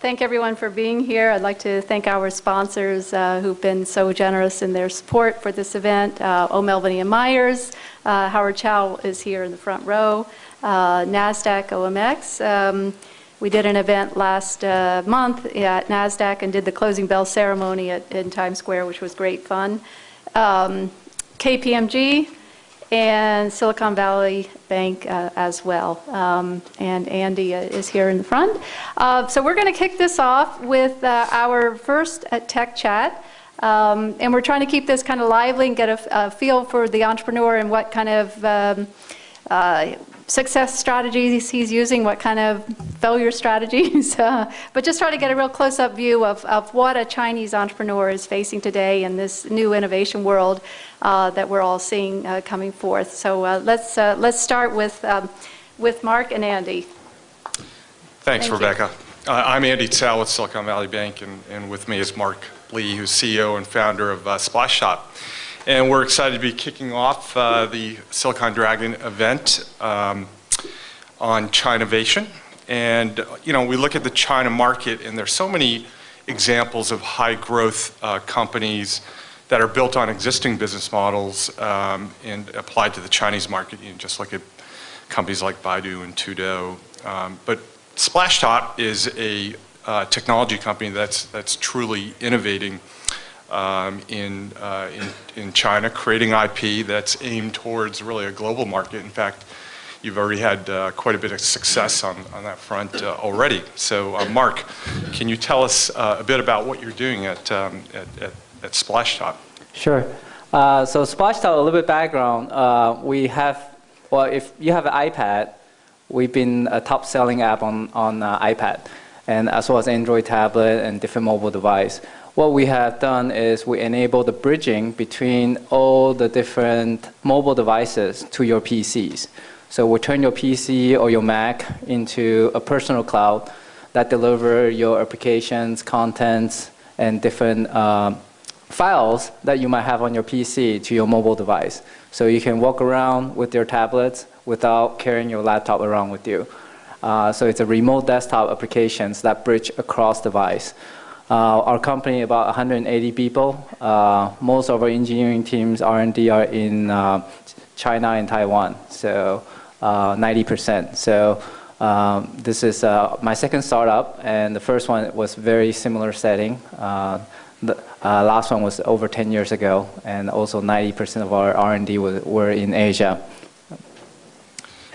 thank everyone for being here. I'd like to thank our sponsors who've been so generous in their support for this event. O'Melveny & Myers, Howard Chao is here in the front row, NASDAQ OMX. We did an event last month at NASDAQ and did the closing bell ceremony in Times Square, which was great fun. KPMG and Silicon Valley Bank as well. And Andy is here in the front. So we're going to kick this off with our first tech chat. And we're trying to keep this kind of lively and get a feel for the entrepreneur and what kind of success strategies he's using, what kind of failure strategies, but just try to get a real close-up view of what a Chinese entrepreneur is facing today in this new innovation world that we're all seeing coming forth. So let's start with Mark and Andy. Thanks, Rebecca. I'm Andy Chao with Silicon Valley Bank, and with me is Mark Lee, who's CEO and founder of Splashtop. And we're excited to be kicking off the Silicon Dragon event on Chinovation. And we look at the China market, and there's so many examples of high growth companies that are built on existing business models and applied to the Chinese market. Just look at companies like Baidu and Tudo. But Splashtop is a technology company that's truly innovating in China, creating IP that's aimed towards really a global market. In fact, you've already had quite a bit of success on that front already. So, Mark, can you tell us a bit about what you're doing at Splashtop? Sure. So Splashtop, a little bit background. We have, well, if you have an iPad, we've been a top-selling app on iPad, and as well as Android tablet and different mobile device. What we have done is we enable the bridging between all the different mobile devices to your PCs. So we turn your PC or your Mac into a personal cloud that deliver your applications, contents, and different files that you might have on your PC to your mobile device. So you can walk around with your tablets without carrying your laptop around with you. So it's a remote desktop applications that bridge across device. Our company, about 180 people. Most of our engineering teams, R&D, are in China and Taiwan, so 90%. So this is my second startup, and the first one was very similar setting. The last one was over 10 years ago, and also 90% of our R&D were in Asia.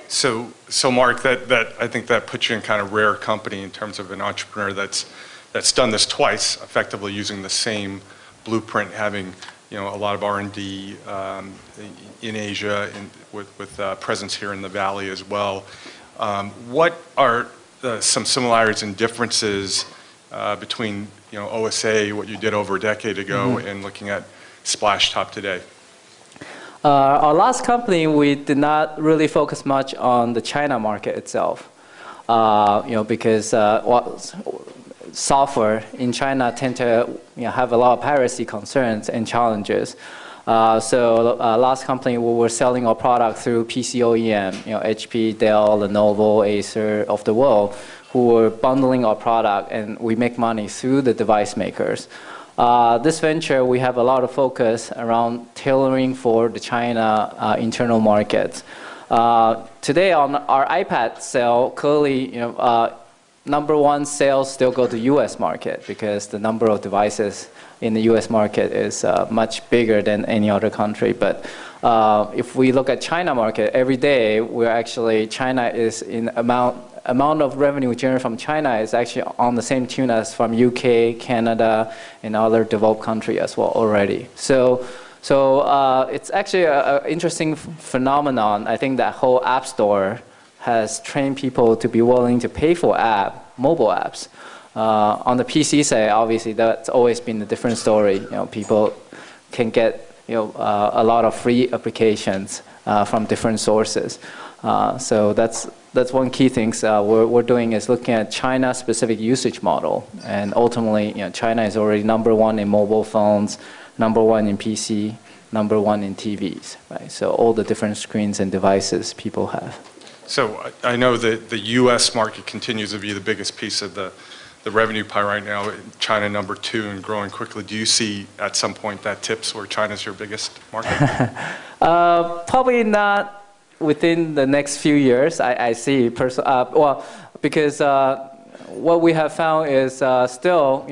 So Mark, I think that puts you in kind of rare company in terms of an entrepreneur that's done this twice, effectively using the same blueprint, having a lot of R&D in Asia and with presence here in the Valley as well. What are some similarities and differences between OSA, what you did over a decade ago, and looking at Splashtop today? Our last company, we did not really focus much on the China market itself, because software in China tend to have a lot of piracy concerns and challenges. So last company, we were selling our product through PC OEM, HP, Dell, Lenovo, Acer of the world, who were bundling our product, and we make money through the device makers. This venture, we have a lot of focus around tailoring for the China internal markets. Today on our iPad sale, clearly, number one sales still go to U.S. market because the number of devices in the U.S. market is much bigger than any other country. But if we look at China market, every day China is in amount of revenue generated from China is actually on the same tune as from UK, Canada, and other developed country as well already. So it's actually an interesting phenomenon. I think that whole app store has trained people to be willing to pay for mobile apps. On the PC side, obviously, that's always been a different story. People can get a lot of free applications from different sources. So that's one key thing we're doing is looking at China-specific usage model, and ultimately, China is already number one in mobile phones, number one in PC, number one in TVs, right? So all the different screens and devices people have. So I know that the U.S. market continues to be the biggest piece of the the revenue pie right now, China #2 and growing quickly. Do you see at some point that tips where China's your biggest market? Probably not within the next few years. I see, well, because what we have found is still,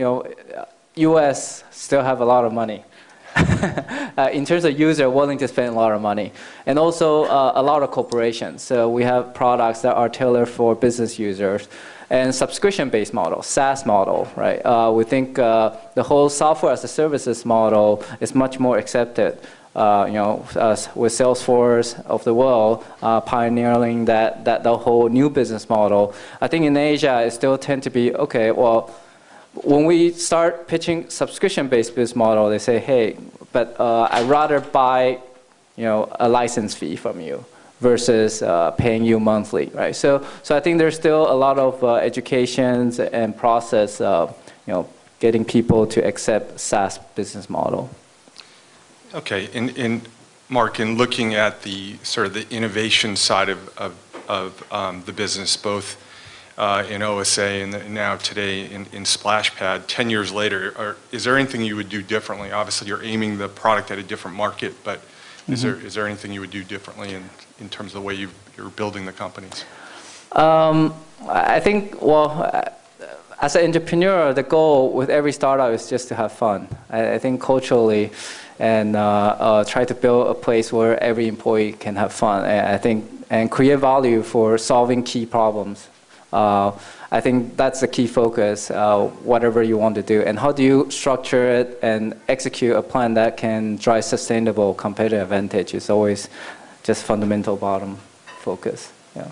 U.S. still have a lot of money. In terms of user willing to spend a lot of money, and also a lot of corporations. So we have products that are tailored for business users, and subscription-based model, SaaS model, right? We think the whole software as a services model is much more accepted. With Salesforce of the world pioneering that whole new business model. I think in Asia it still tend to be okay. Well, when we start pitching subscription-based business model, they say, hey, but I'd rather buy, a license fee from you versus paying you monthly, right? So I think there's still a lot of educations and process, getting people to accept SaaS business model. Okay, and Mark, in looking at the sort of the innovation side of the business, both in OSA and now today in SplashPad, 10 years later, is there anything you would do differently? Obviously, you're aiming the product at a different market, but is there anything you would do differently in terms of the way you're building the companies? I think, as an entrepreneur, the goal with every startup is just to have fun. I think culturally, and try to build a place where every employee can have fun. And create value for solving key problems. I think that's the key focus, whatever you want to do. And how do you structure it and execute a plan that can drive sustainable competitive advantage is always just fundamental bottom focus. Yeah.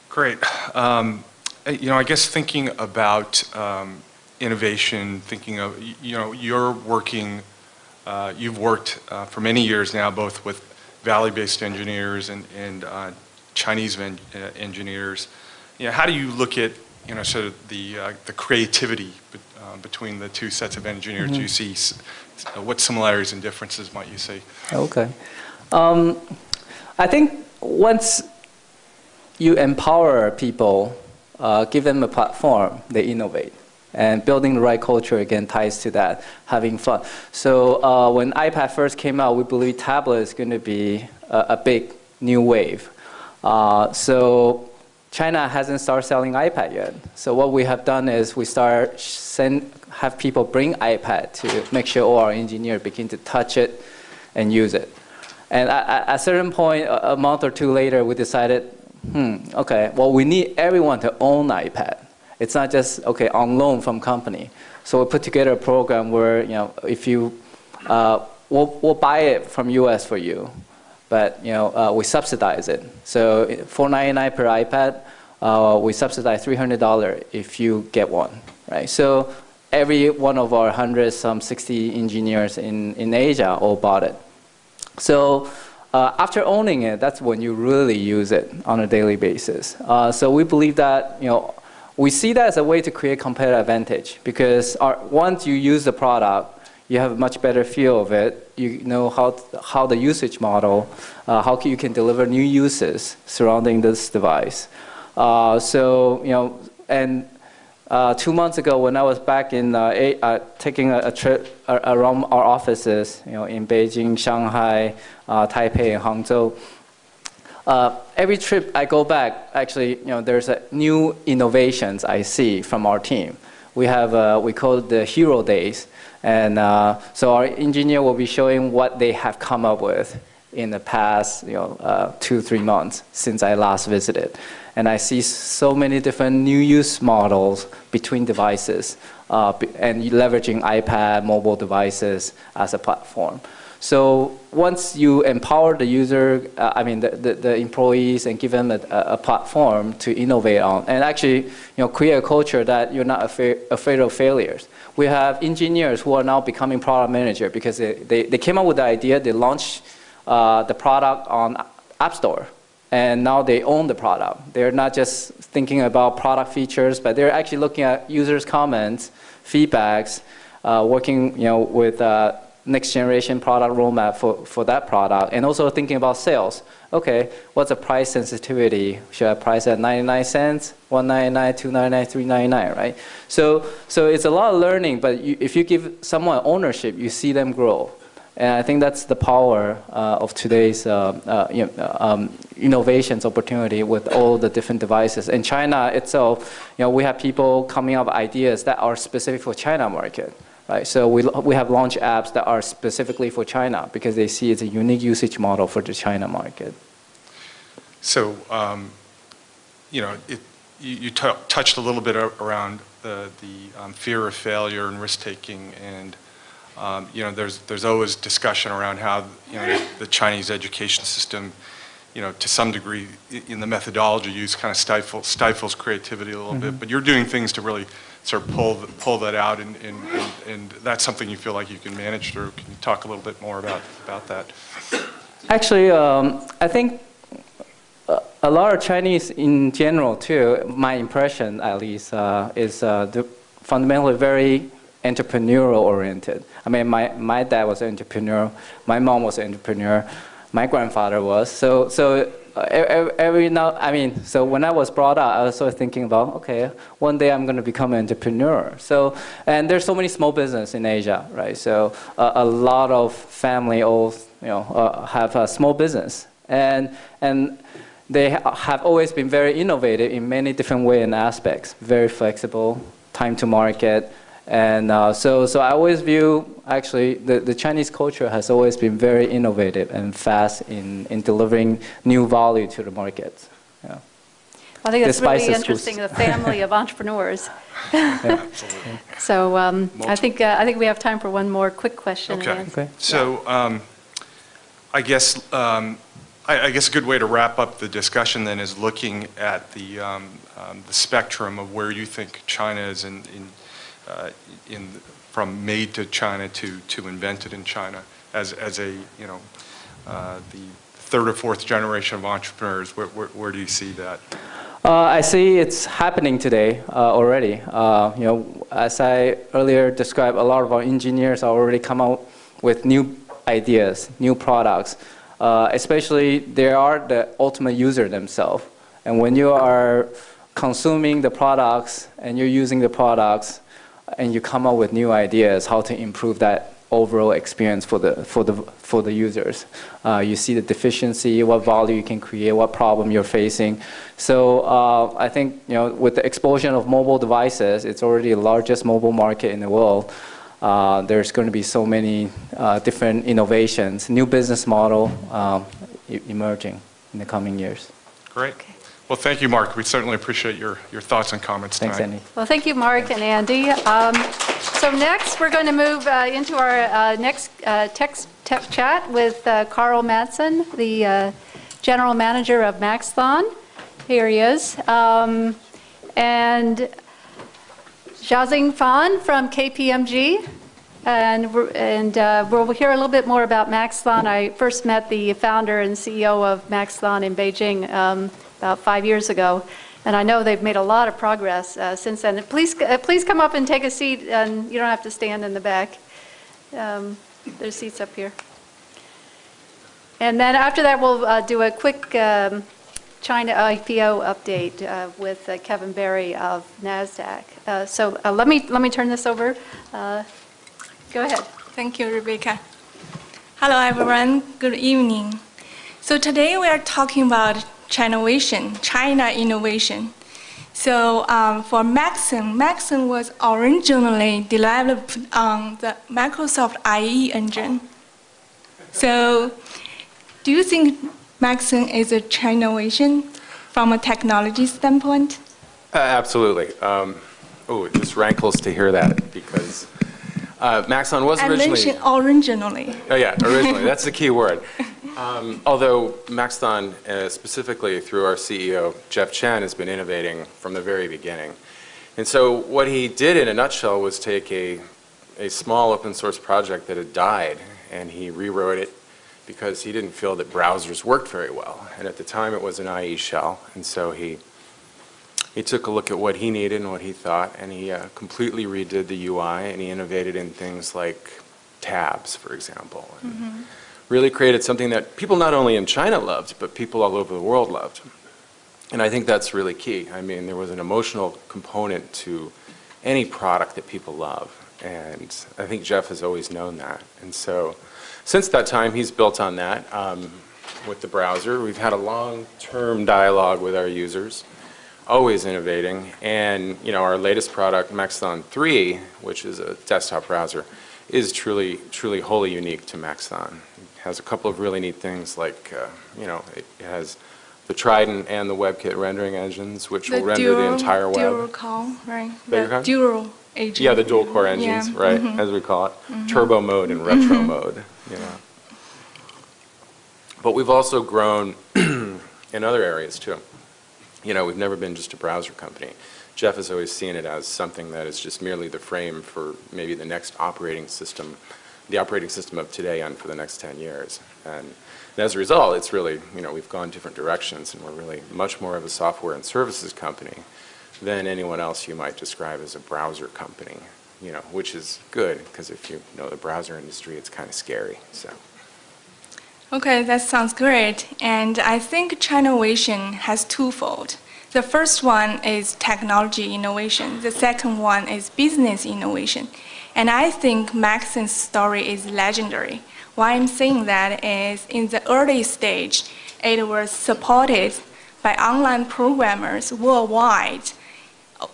Great. I guess thinking about innovation, thinking of, you've worked for many years now, both with Valley-based engineers and Chinese engineers. How do you look at, sort of the creativity between the two sets of engineers? Do you see, what similarities and differences might you see? Okay. I think once you empower people, give them a platform, they innovate. And building the right culture, again, ties to that, having fun. So when iPad first came out, we believe tablet is going to be a big new wave. So China hasn't started selling iPad yet. So what we have done is we have people bring iPad to make sure all our engineers begin to touch it and use it. And at a certain point, a month or two later, we decided, okay, well, we need everyone to own iPad. It's not just, okay, on loan from company. So we put together a program where, if you, we'll buy it from US for you, but, we subsidize it. So $4.99 per iPad, we subsidize $300 if you get one, right? So every one of our 60 engineers in Asia all bought it. So after owning it, that's when you really use it on a daily basis. So we believe that, we see that as a way to create competitive advantage because once you use the product, you have a much better feel of it. You know how the usage model, how you can deliver new uses surrounding this device. And 2 months ago when I was back in taking a trip around our offices, in Beijing, Shanghai, Taipei, and Hangzhou, every trip I go back, actually, there's new innovations I see from our team. We have, we call it the Hero Days. And so our engineer will be showing what they have come up with in the past 2-3 months since I last visited. And I see so many different new use models between devices and leveraging iPad, mobile devices as a platform. So once you empower the user, the employees, and give them a platform to innovate on, and actually create a culture that you're not afraid of failures. We have engineers who are now becoming product manager because they came up with the idea, they launched the product on App Store, and now they own the product. They're not just thinking about product features, but they're actually looking at users' comments, feedbacks, working with next generation product roadmap for that product, and also thinking about sales. Okay, what's the price sensitivity? Should I price at 99 cents, 199, 299, 399, right? So it's a lot of learning, but if you give someone ownership, you see them grow. And I think that's the power of today's innovations opportunity with all the different devices. In China itself, we have people coming up with ideas that are specific for China market. Right, so we have launched apps that are specifically for China because they see it's a unique usage model for the China market. So, you touched a little bit around the fear of failure and risk taking, and there's always discussion around how the Chinese education system, to some degree in the methodology used kind of stifles creativity a little bit. But you're doing things to really sort of pull that out, and that's something you feel like you can manage through. Can you talk a little bit more about that? Actually, I think a lot of Chinese in general too, my impression at least, is fundamentally very entrepreneurial oriented. I mean, my dad was an entrepreneur, my mom was an entrepreneur, my grandfather was. So when I was brought up, I was sort of thinking about, okay, one day I'm going to become an entrepreneur. And there's so many small business in Asia, right? So a lot of family all, have a small business, and they have always been very innovative in many different ways and aspects, very flexible, time to market. And so I always view, actually, the Chinese culture has always been very innovative and fast in delivering new value to the market. Yeah. I think that's really interesting, the family of entrepreneurs. Yeah. Absolutely. So I think we have time for one more quick question. Okay. So I guess a good way to wrap up the discussion then is looking at the spectrum of where you think China is from made to China to invented in China as a the third or fourth generation of entrepreneurs. Where do you see that? I see it's happening today already. As I earlier described, a lot of our engineers are already come out with new ideas, new products. Especially they are the ultimate user themselves. And when you are consuming the products and you're using the products, and you come up with new ideas how to improve that overall experience for the users. You see the deficiency, what value you can create, what problem you're facing. So I think with the explosion of mobile devices, it's already the largest mobile market in the world. There's going to be so many different innovations, new business model emerging in the coming years. Great. Okay. Well, thank you, Mark. We certainly appreciate your thoughts and comments tonight. Thanks, Andy. Well, thank you, Mark and Andy. So next, we're going to move into our next tech chat with Carl Madsen, the General Manager of Maxthon. Here he is. And Jiaxing Fan from KPMG. And we'll hear a little bit more about Maxthon. I first met the founder and CEO of Maxthon in Beijing about 5 years ago, and I know they've made a lot of progress since then. Please come up and take a seat, and you don't have to stand in the back. There's seats up here. And then after that, we'll do a quick China IPO update with Kevin Berry of NASDAQ. So let me turn this over. Go ahead. Thank you, Rebecca. Hello, everyone. Good evening. So today we are talking about China-vision, China innovation. So for Maxthon was originally developed on the Microsoft IE engine. So do you think Maxthon is a China-vision from a technology standpoint? Absolutely. It just rankles to hear that because Maxthon was originally... I mentioned originally. Oh yeah, originally. That's the key word. Although Maxthon, specifically through our CEO, Jeff Chen, has been innovating from the very beginning. And so what he did in a nutshell was take a small open source project that had died, and he rewrote it because he didn't feel that browsers worked very well. And at the time it was an IE shell. And so he took a look at what he needed and what he thought, and he completely redid the UI, and he innovated in things like tabs, for example. And really created something that people not only in China loved, but people all over the world loved. And I think that's really key. I mean, there was an emotional component to any product that people love. And I think Jeff has always known that. And so since that time, he's built on that with the browser. We've had a long-term dialogue with our users, always innovating. And our latest product, Maxthon 3, which is a desktop browser, is truly wholly unique to Maxthon. It has a couple of really neat things like, it has the Trident and the WebKit rendering engines, which will render the entire web. Dual core, right? The dual agent. Yeah, the dual core engines, right, as we call it. Turbo mode and retro mode, But we've also grown in other areas too. We've never been just a browser company. Jeff has always seen it as something that is just merely the frame for maybe the next operating system, the operating system of today and for the next 10 years. And as a result, it's really, we've gone different directions, and we're really much more of a software and services company than anyone else you might describe as a browser company, which is good, because if you know the browser industry, it's kind of scary. So. Okay, that sounds great. And I think China8 has twofold. The first one is technology innovation. The second one is business innovation. And I think Maxthon's story is legendary. Why I'm saying that is in the early stage, it was supported by online programmers worldwide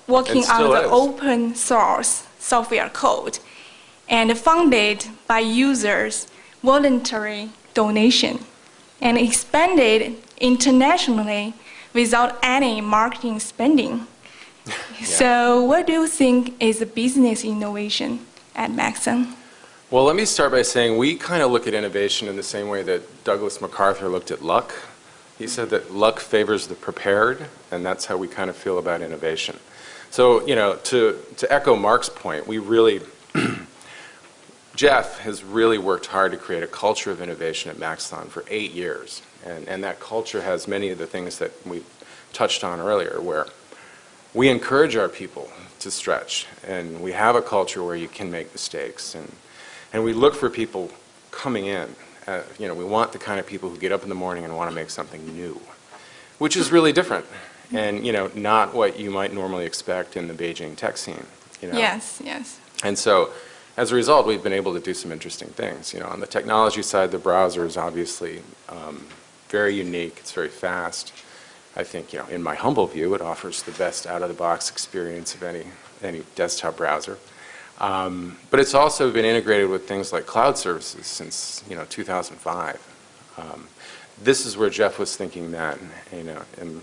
working on the open source software code and funded by users' voluntary donation and expanded internationally without any marketing spending. So what do you think is the business innovation at Maxthon? Well, let me start by saying we kind of look at innovation in the same way that Douglas MacArthur looked at luck. He said that luck favors the prepared, and that's how we kind of feel about innovation. So, to echo Mark's point, we really, Jeff has really worked hard to create a culture of innovation at Maxthon for 8 years. And that culture has many of the things that we touched on earlier, where we encourage our people to stretch, and we have a culture where you can make mistakes. And we look for people coming in. We want the kind of people who get up in the morning and want to make something new, which is really different, and not what you might normally expect in the Beijing tech scene. Yes, yes. And so, as a result, we've been able to do some interesting things. On the technology side, the browser is obviously very unique. It's very fast. I think, in my humble view, it offers the best out-of-the-box experience of any desktop browser. But it's also been integrated with things like cloud services since 2005. This is where Jeff was thinking that, and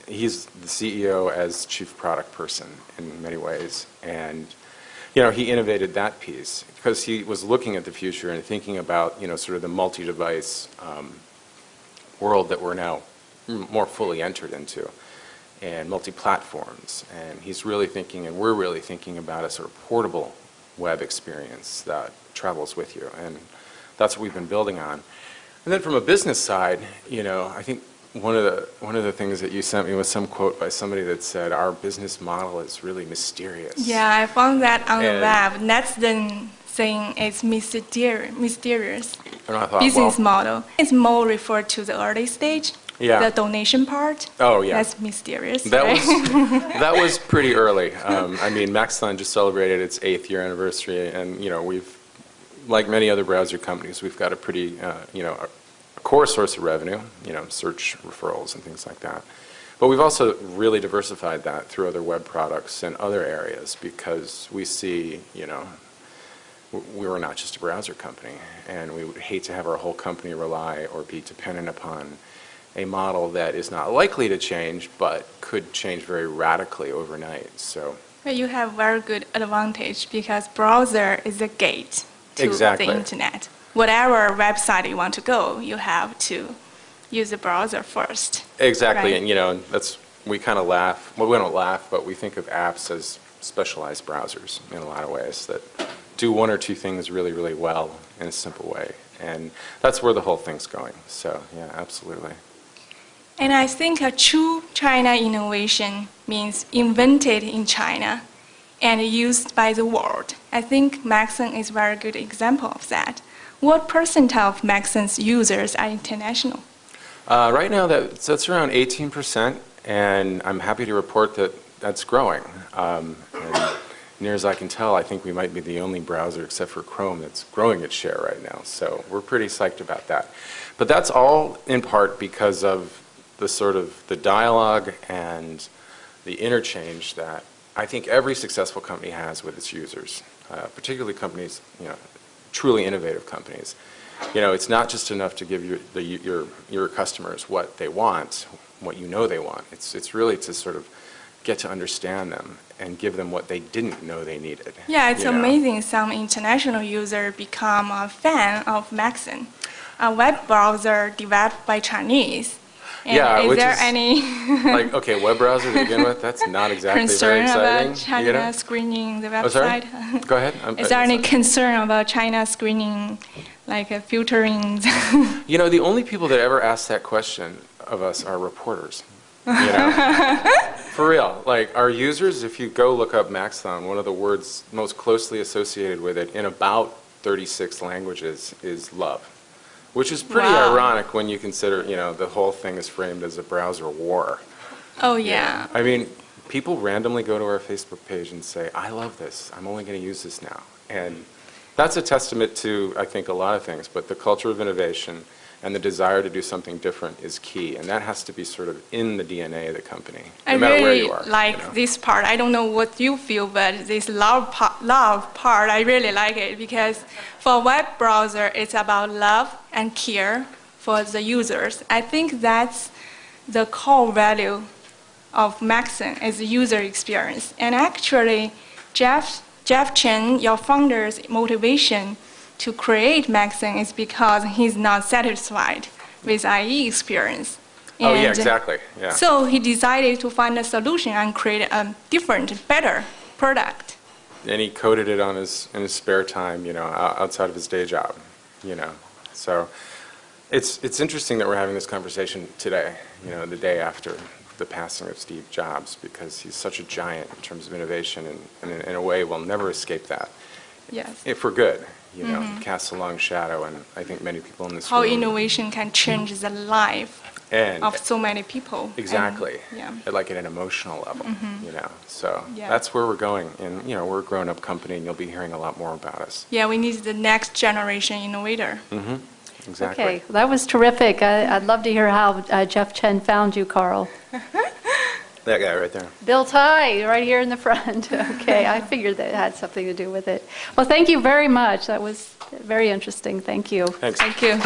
he's the CEO as chief product person in many ways, and he innovated that piece because he was looking at the future and thinking about sort of the multi-device world that we're now more fully entered into, and multi-platforms. And he's really thinking, and we're really thinking about a sort of portable web experience that travels with you. And that's what we've been building on. And then from a business side, I think one of the things that you sent me was some quote by somebody that said, our business model is really mysterious. Yeah, I found that on the web. That's the saying it's mysterious and I thought, business model. It's more referred to the early stage. Yeah. The donation part. Oh, yeah. That's mysterious. That right? that was pretty early. I mean, Maxthon just celebrated its 8th year anniversary, and we've, like many other browser companies, we've got a pretty a core source of revenue, search referrals and things like that. But we've also really diversified that through other web products and other areas because we see, we were not just a browser company, and we would hate to have our whole company rely or be dependent upon a model that is not likely to change, but could change very radically overnight. So you have very good advantage because browser is a gate to the internet. Whatever website you want to go, you have to use the browser first. Exactly, right? And that's, we kind of laugh. Well, we don't laugh, but we think of apps as specialized browsers in a lot of ways that do one or two things really, really well in a simple way. And that's where the whole thing's going. So yeah, absolutely. And I think a true China innovation means invented in China and used by the world. I think Maxon is a very good example of that. What percent of Maxon's users are international? Right now, that's around 18%, and I'm happy to report that that's growing. And near as I can tell, I think we might be the only browser except for Chrome that's growing its share right now. So we're pretty psyched about that. But that's all in part because of the sort of the dialogue and the interchange that I think every successful company has with its users, particularly companies, truly innovative companies. It's not just enough to give your customers what they want, what they want. It's really to sort of get to understand them and give them what they didn't know they needed. Yeah, it's amazing. Some international users become a fan of Maxon, a web browser developed by Chinese. And yeah, is there any like, okay, web browser to begin with, that's not exactly concern very exciting. about China screening the website? Oh, sorry? Go ahead. Is there any concern about China screening, like filtering? The only people that ever ask that question of us are reporters. For real. Like, our users, if you go look up Maxon, one of the words most closely associated with it in about 36 languages is love. Which is pretty ironic when you consider, the whole thing is framed as a browser war. Oh, yeah. I mean, people randomly go to our Facebook page and say, I love this. I'm only going to use this now. And that's a testament to, I think, a lot of things. But the culture of innovation and the desire to do something different is key. And that has to be sort of in the DNA of the company, no matter where you are. I really like this part. I don't know what you feel, but this love part, I really like it. Because for a web browser, it's about love and care for the users. I think that's the core value of Maxon is the user experience. And actually, Jeff Chen, your founder's motivation to create Maxon is because he's not satisfied with IE experience. Oh, yeah, exactly. Yeah. So he decided to find a solution and create a different, better product. And he coded it in his spare time, outside of his day job, So it's interesting that we're having this conversation today, the day after the passing of Steve Jobs, because he's such a giant in terms of innovation, and in a way we'll never escape that. Yes. If we're good. Casts a long shadow, and I think many people in this room. How innovation can change the life of so many people. Exactly. And, like at an emotional level, So that's where we're going, and we're a grown-up company, and you'll be hearing a lot more about us. Yeah, we need the next generation innovator. Exactly. Okay, that was terrific. I'd love to hear how Jeff Chen found you, Carl. That guy right there. Bill Tai, right here in the front. Okay, I figured that had something to do with it. Well, thank you very much. That was very interesting. Thank you. Thanks. Thank you.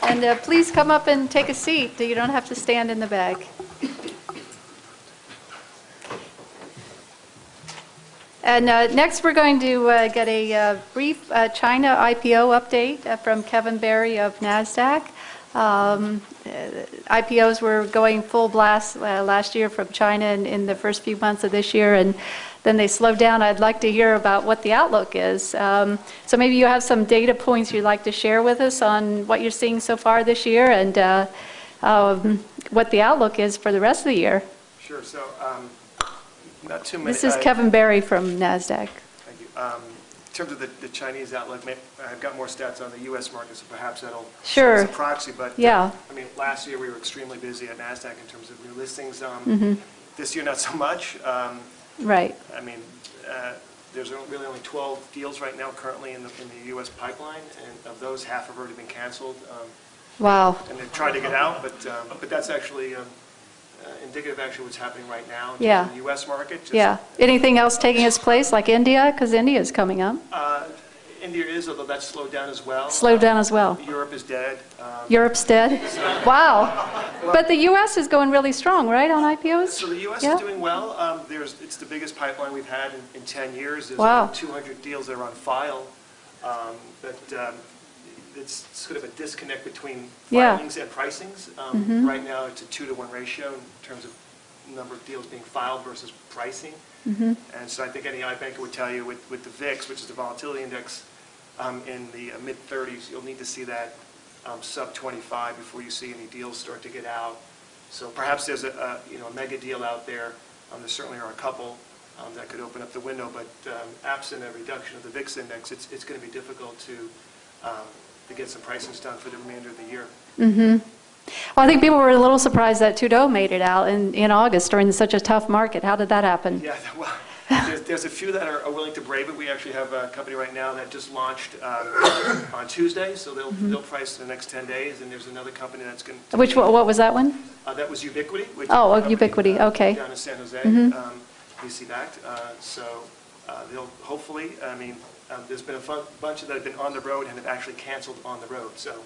And please come up and take a seat. You don't have to stand in the back. And next we're going to get a brief China IPO update from Kevin Berry of NASDAQ. IPOs were going full blast last year from China in the first few months of this year, and then they slowed down. I'd like to hear about what the outlook is. So maybe you have some data points you'd like to share with us on what you're seeing so far this year and what the outlook is for the rest of the year. Sure. So not too many. This is Kevin Berry from NASDAQ. Thank you. In terms of the Chinese outlook, I've got more stats on the U.S. market, so perhaps that'll serve as a proxy. But yeah. Last year we were extremely busy at NASDAQ in terms of new listings. This year, not so much. Right. There's really only 12 deals right now currently in the U.S. pipeline, and of those, half have already been canceled. Wow. And they've tried to get out, but that's actually indicative of actually what's happening right now in the U.S. market. Anything else taking its place, like India? Because India is coming up. India is, although that's slowed down as well. Slowed down as well. Europe is dead. Europe's dead? Wow. But the U.S. is going really strong, right, on IPOs? So the U.S. is doing well. It's the biggest pipeline we've had in 10 years. There's wow. over 200 deals that are on file. It's sort of a disconnect between filings and pricings. Right now, it's a 2-to-1 ratio in terms of number of deals being filed versus pricing. And so I think any iBanker would tell you with the VIX, which is the volatility index, in the mid-30s, you'll need to see that sub-25 before you see any deals start to get out. So perhaps there's a mega deal out there. There certainly are a couple. that could open up the window. But absent a reduction of the VIX index, it's going to be difficult to get some prices done for the remainder of the year. Mm-hmm. Well, I think people were a little surprised that Trudeau made it out in August during such a tough market. How did that happen? Yeah, well, there's a few that are willing to brave it. We actually have a company right now that just launched on Tuesday, so they'll price in the next 10 days, and there's another company that's going to... What was that one? That was Ubiquity. Which Ubiquity, okay. Down in San Jose, VC-backed. So they'll hopefully, I mean, there's been a bunch that have been on the road and have actually canceled on the road, so...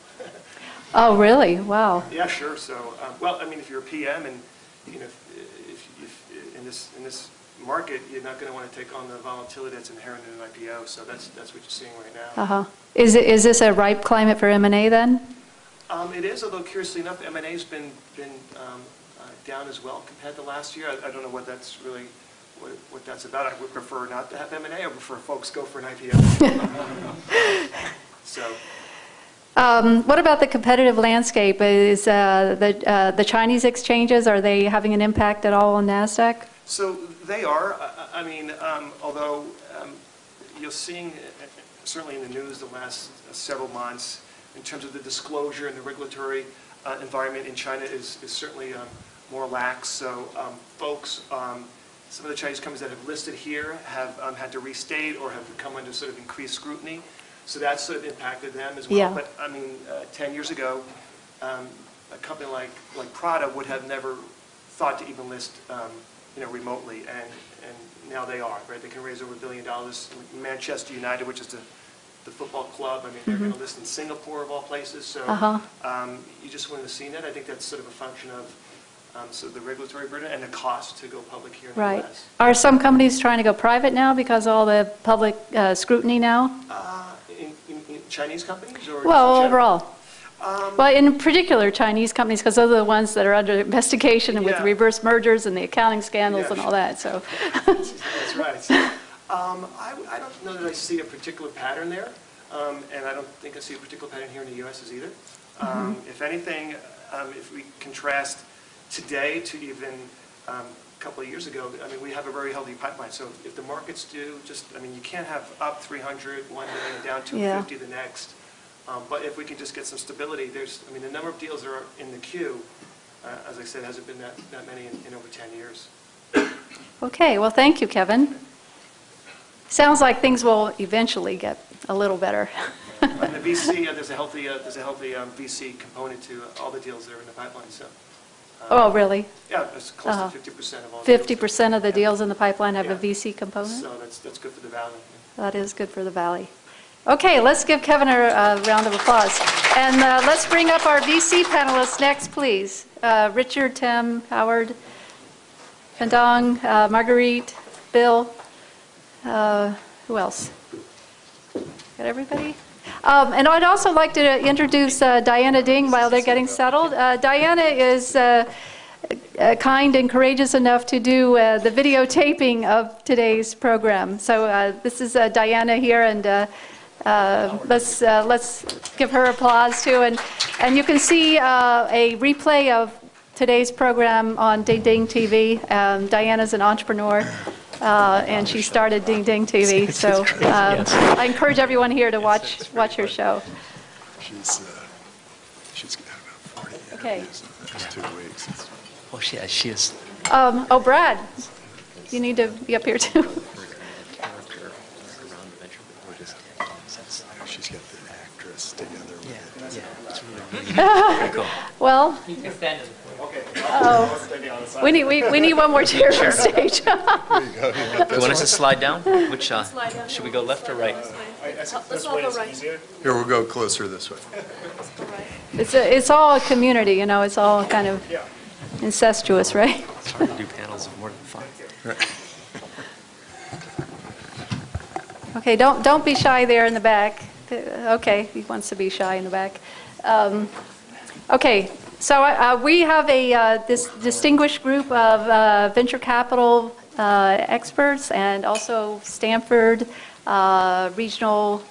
Oh, really? Wow. Yeah, sure. So, well, I mean, if you're a PM and, you know, if in this market, you're not going to want to take on the volatility that's inherent in an IPO. So that's what you're seeing right now. Uh-huh. Is this a ripe climate for M&A then? It is, although curiously enough, M&A's been down as well compared to last year. I don't know what that's really what that's about. I would prefer not to have M&A. I would prefer folks go for an IPO. So. What about the competitive landscape? Is the Chinese exchanges, are they having an impact at all on NASDAQ? So they are. I mean, although you're seeing, certainly in the news the last several months, in terms of the disclosure and the regulatory environment in China is certainly more lax. So folks, some of the Chinese companies that have listed here have had to restate or have come under sort of increased scrutiny. So that's sort of impacted them as well. Yeah. But I mean, 10 years ago, a company like Prada would have never thought to even list, remotely, and now they are, right? They can raise over $1 billion. Manchester United, which is the football club, I mean, they're going to list in Singapore of all places. So you just wouldn't have seen that. I think that's sort of a function of sort of the regulatory burden and the cost to go public here in the U.S. Are some companies trying to go private now because of all the public scrutiny now? In Chinese companies? Or well, overall. Well, in particular, Chinese companies, because those are the ones that are under investigation and with reverse mergers and the accounting scandals and all that. So that's right. I don't know that I see a particular pattern there, and I don't think I see a particular pattern here in the U.S. either. If anything, if we contrast today to even a couple of years ago, I mean, we have a very healthy pipeline. So if the markets do I mean, you can't have up 300 one day and down 250 the next. But if we can just get some stability, I mean, the number of deals that are in the queue, as I said, hasn't been that many in over 10 years. Okay, well, thank you, Kevin. Sounds like things will eventually get a little better. And the VC, there's a healthy VC component to all the deals that are in the pipeline. So. Oh, really? Yeah, it's close to 50% of all. 50% of the deals in the pipeline have a VC component. So that's good for the Valley. That is good for the Valley. Okay, let's give Kevin a round of applause. And let's bring up our VC panelists next, please. Richard, Tim, Howard, Deng, Marguerite, Bill. Who else? Got everybody? And I'd also like to introduce Diana Deng while they're getting settled. Diana is kind and courageous enough to do the videotaping of today's program. So this is Diana here, and let's give her applause too. And you can see a replay of today's program on Deng TV. Diana's an entrepreneur. And she started Deng TV, so I encourage everyone here to watch her show. She's got about 40 interviews in the next 2 weeks. Oh, she is. Oh, Brad, you need to be up here too. She's got the actress together with Yeah, it's really, really cool. Well, we need one more chair on stage. Do you want us to slide down? Which should we go left or right? Let's all go right. Here, we'll go closer this way. It's all a community, you know. It's all kind of incestuous, right? It's hard to do panels of more than 5. Okay, don't be shy there in the back. Okay, he wants to be shy in the back. Okay, so we have this distinguished group of venture capital experts and also Stanford regional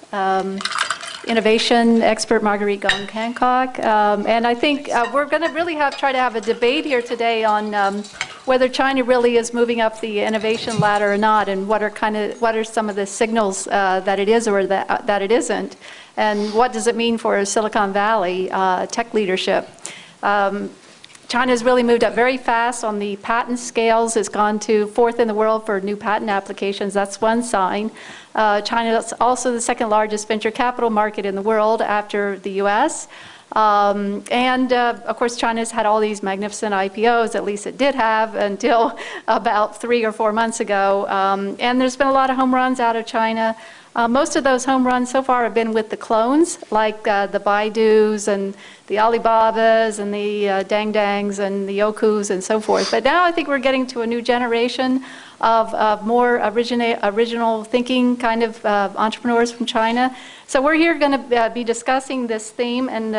innovation expert Marguerite Gong Hancock. And I think we're going to really try to have a debate here today on whether China really is moving up the innovation ladder or not, and what are some of the signals that it is or that it isn't, and what does it mean for Silicon Valley tech leadership. China has really moved up very fast on the patent scales. It's gone to 4th in the world for new patent applications. That's one sign. China is also the 2nd largest venture capital market in the world after the US. Of course, China's had all these magnificent IPOs, at least it did have until about 3 or 4 months ago. And there's been a lot of home runs out of China. Most of those home runs so far have been with the clones, like the Baidus and the Alibabas and the Dangs and the Youkus and so forth. But now I think we're getting to a new generation of more original thinking kind of entrepreneurs from China. So we're here going to be discussing this theme, and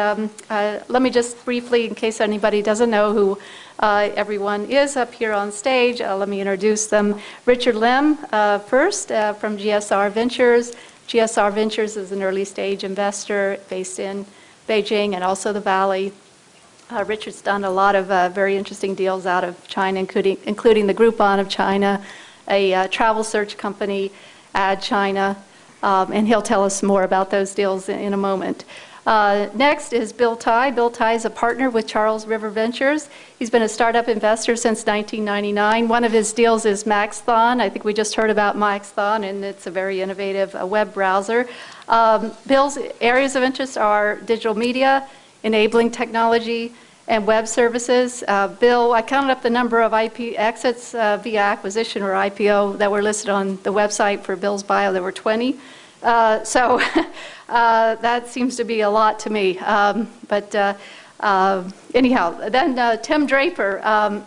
let me just briefly, in case anybody doesn't know who everyone is up here on stage, let me introduce them. Richard Lim first from GSR Ventures. GSR Ventures is an early stage investor based in Beijing and also the Valley. Richard's done a lot of very interesting deals out of China, including the Groupon of China, a travel search company, Ad China, and he'll tell us more about those deals in a moment. Next is Bill Tai. Bill Tai is a partner with Charles River Ventures. He's been a startup investor since 1999. One of his deals is Maxthon. I think we just heard about Maxthon, and it's a very innovative web browser. Bill's areas of interest are digital media, enabling technology, and web services. Bill, I counted up the number of IP exits via acquisition or IPO that were listed on the website for Bill's bio. There were 20. So that seems to be a lot to me. Anyhow, then Tim Draper.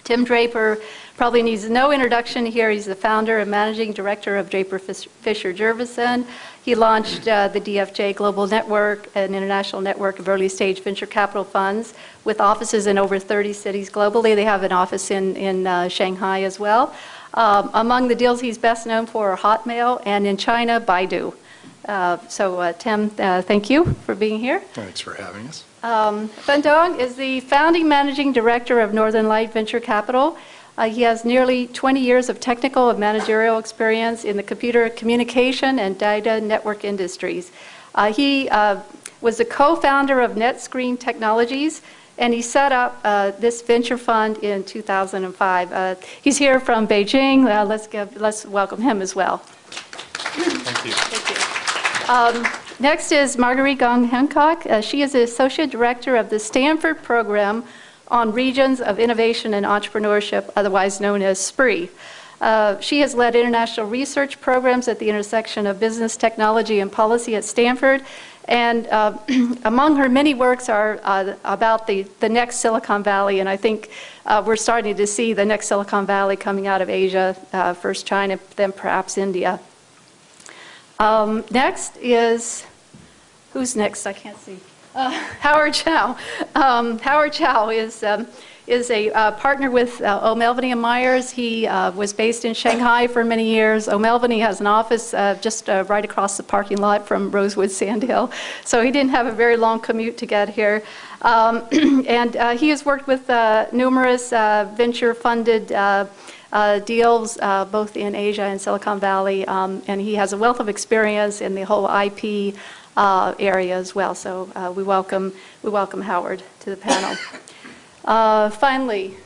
Tim Draper probably needs no introduction here. He's the founder and managing director of Draper Fisher Jurvetson. He launched the DFJ Global Network, an international network of early stage venture capital funds with offices in over 30 cities globally. They have an office in Shanghai as well. Among the deals he's best known for are Hotmail, and in China, Baidu. Tim, thank you for being here. Thanks for having us. Feng Deng is the founding managing director of Northern Light Venture Capital. He has nearly 20 years of technical and managerial experience in the computer communication and data network industries. He was the co-founder of NetScreen Technologies, and he set up this venture fund in 2005. He's here from Beijing. Let's welcome him as well. Thank you. Thank you. Next is Marguerite Gong Hancock. She is the associate director of the Stanford program on regions of innovation and entrepreneurship, otherwise known as SPRIE. She has led international research programs at the intersection of business, technology, and policy at Stanford. And among her many works are about the next Silicon Valley, and I think we're starting to see the next Silicon Valley coming out of Asia, first China, then perhaps India. Next is, who's next? I can't see. Howard Chao. Howard Chao is a partner with O'Melveny & Myers. He was based in Shanghai for many years. O'Melveny has an office just right across the parking lot from Rosewood Sandhill. So he didn't have a very long commute to get here. And he has worked with numerous venture-funded deals, both in Asia and Silicon Valley. And he has a wealth of experience in the whole IP area as well. So we welcome Howard to the panel. Finally,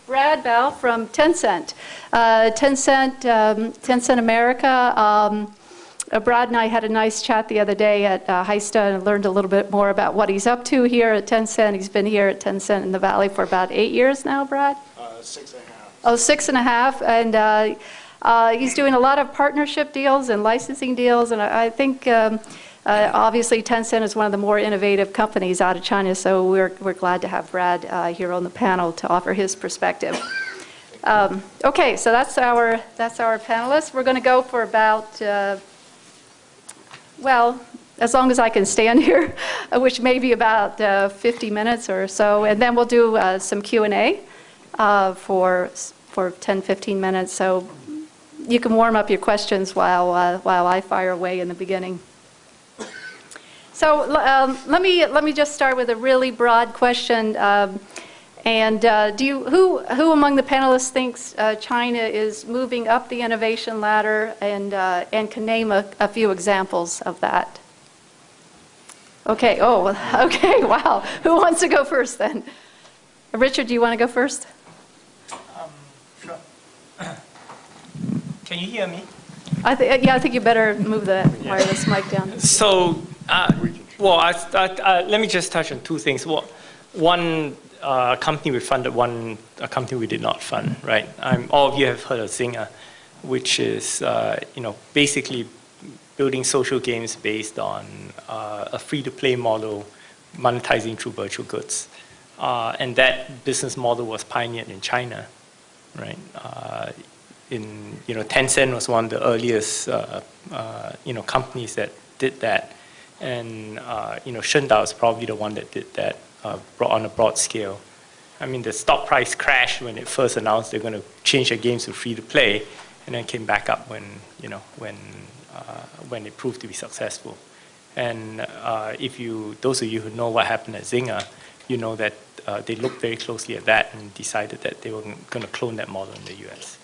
Brad Bao from Tencent. Tencent America. Brad and I had a nice chat the other day at Heista and learned a little bit more about what he's up to here at Tencent. He's been here at Tencent in the Valley for about 8 years now, Brad? 6.5. Oh, 6.5. And he's doing a lot of partnership deals and licensing deals. And I think obviously Tencent is one of the more innovative companies out of China. So we're glad to have Brad here on the panel to offer his perspective. Okay, so that's our panelists. We're going to go for about well, as long as I can stand here, which may be about 50 minutes or so, and then we'll do some Q&A for 10-15 minutes. So you can warm up your questions while I fire away in the beginning. So let me just start with a really broad question. And who among the panelists thinks China is moving up the innovation ladder, and can name a few examples of that? Okay. Oh, okay. Wow. Who wants to go first then? Richard, do you want to go first? Sure. Can you hear me? I think you better move the wireless mic down. So, well, let me just touch on two things. Well, one company we funded, one company we did not fund, right? All of you have heard of Zynga, which is basically building social games based on a free-to-play model, monetizing through virtual goods. And that business model was pioneered in China, right? Tencent was one of the earliest, companies that did that. And, Shendao is probably the one that did that on a broad scale. I mean, the stock price crashed when it first announced they're going to change their games to free-to-play, and then came back up when it proved to be successful. And those of you who know what happened at Zynga, you know that they looked very closely at that and decided that they were going to clone that model in the US.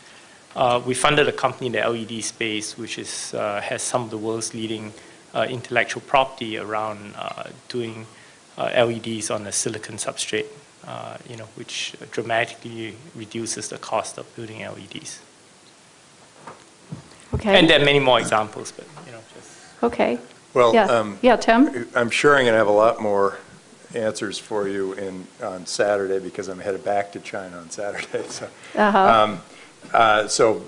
We funded a company in the LED space, which has some of the world's leading intellectual property around doing LEDs on a silicon substrate, which dramatically reduces the cost of building LEDs. Okay. And there are many more examples, but just. Okay. Well, yeah, Tim? I'm sure I'm going to have a lot more answers for you on Saturday because I'm headed back to China on Saturday. So, so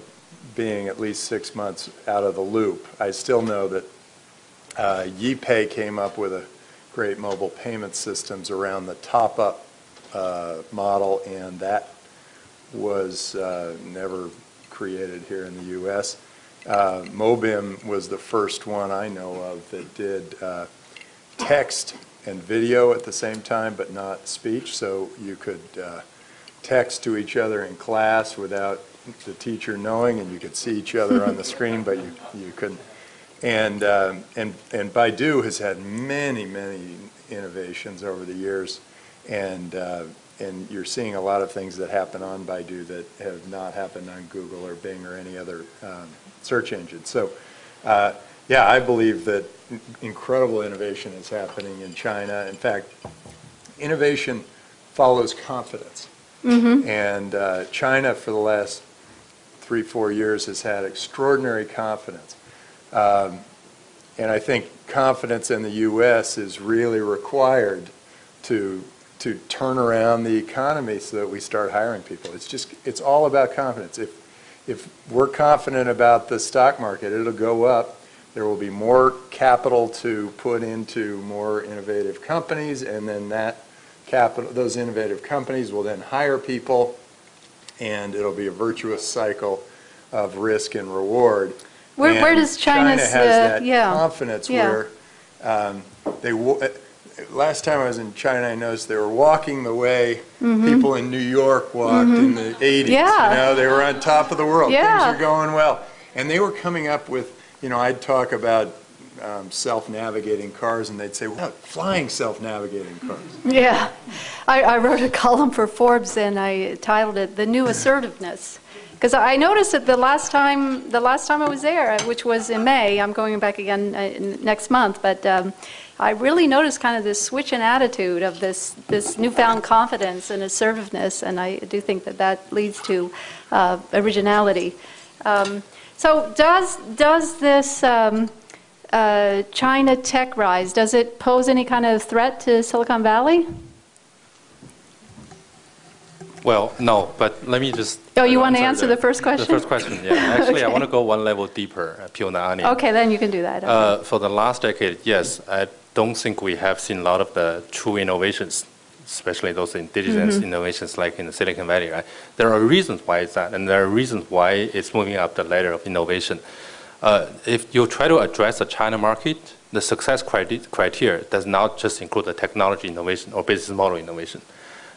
being at least 6 months out of the loop, I still know that YiPay came up with a great mobile payment systems around the top-up model, and that was never created here in the U.S. Mobim was the first one I know of that did text and video at the same time, but not speech. So you could text to each other in class without the teacher knowing, and you could see each other on the screen, but you couldn't. And Baidu has had many, many innovations over the years, and you're seeing a lot of things that happen on Baidu that have not happened on Google or Bing or any other search engine. So, yeah, I believe that incredible innovation is happening in China. In fact, innovation follows confidence. Mm-hmm. And China, for the last 3-4 years, has had extraordinary confidence. And I think confidence in the U.S. is really required to turn around the economy so that we start hiring people. It's all about confidence. If we're confident about the stock market, it'll go up. There will be more capital to put into more innovative companies, and then that capital, those innovative companies will then hire people, and it'll be a virtuous cycle of risk and reward. Where does China has that confidence where last time I was in China, I noticed they were walking the way people in New York walked in the 80s. Yeah. They were on top of the world. Yeah. Things are going well. And they were coming up with, I'd talk about self-navigating cars, and they'd say, well, flying self-navigating cars. Yeah. I wrote a column for Forbes, and I titled it "The New Assertiveness." Because I noticed that the last time I was there, which was in May, I'm going back again next month, but I really noticed kind of this switch in attitude of this newfound confidence and assertiveness, and I do think that leads to originality. So does this China tech rise, does it pose any kind of threat to Silicon Valley? Well, no, but let me just... Oh, you want to answer the first question? The first question, yeah. Actually, Okay. I want to go one level deeper, peel the onion. Okay, then you can do that. Okay. For the last decade, yes, I don't think we have seen a lot of the true innovations, especially those indigenous innovations like in the Silicon Valley, right? There are reasons why it's that, and there are reasons why it's moving up the ladder of innovation. If you try to address the China market, the success criteria does not just include the technology innovation or business model innovation.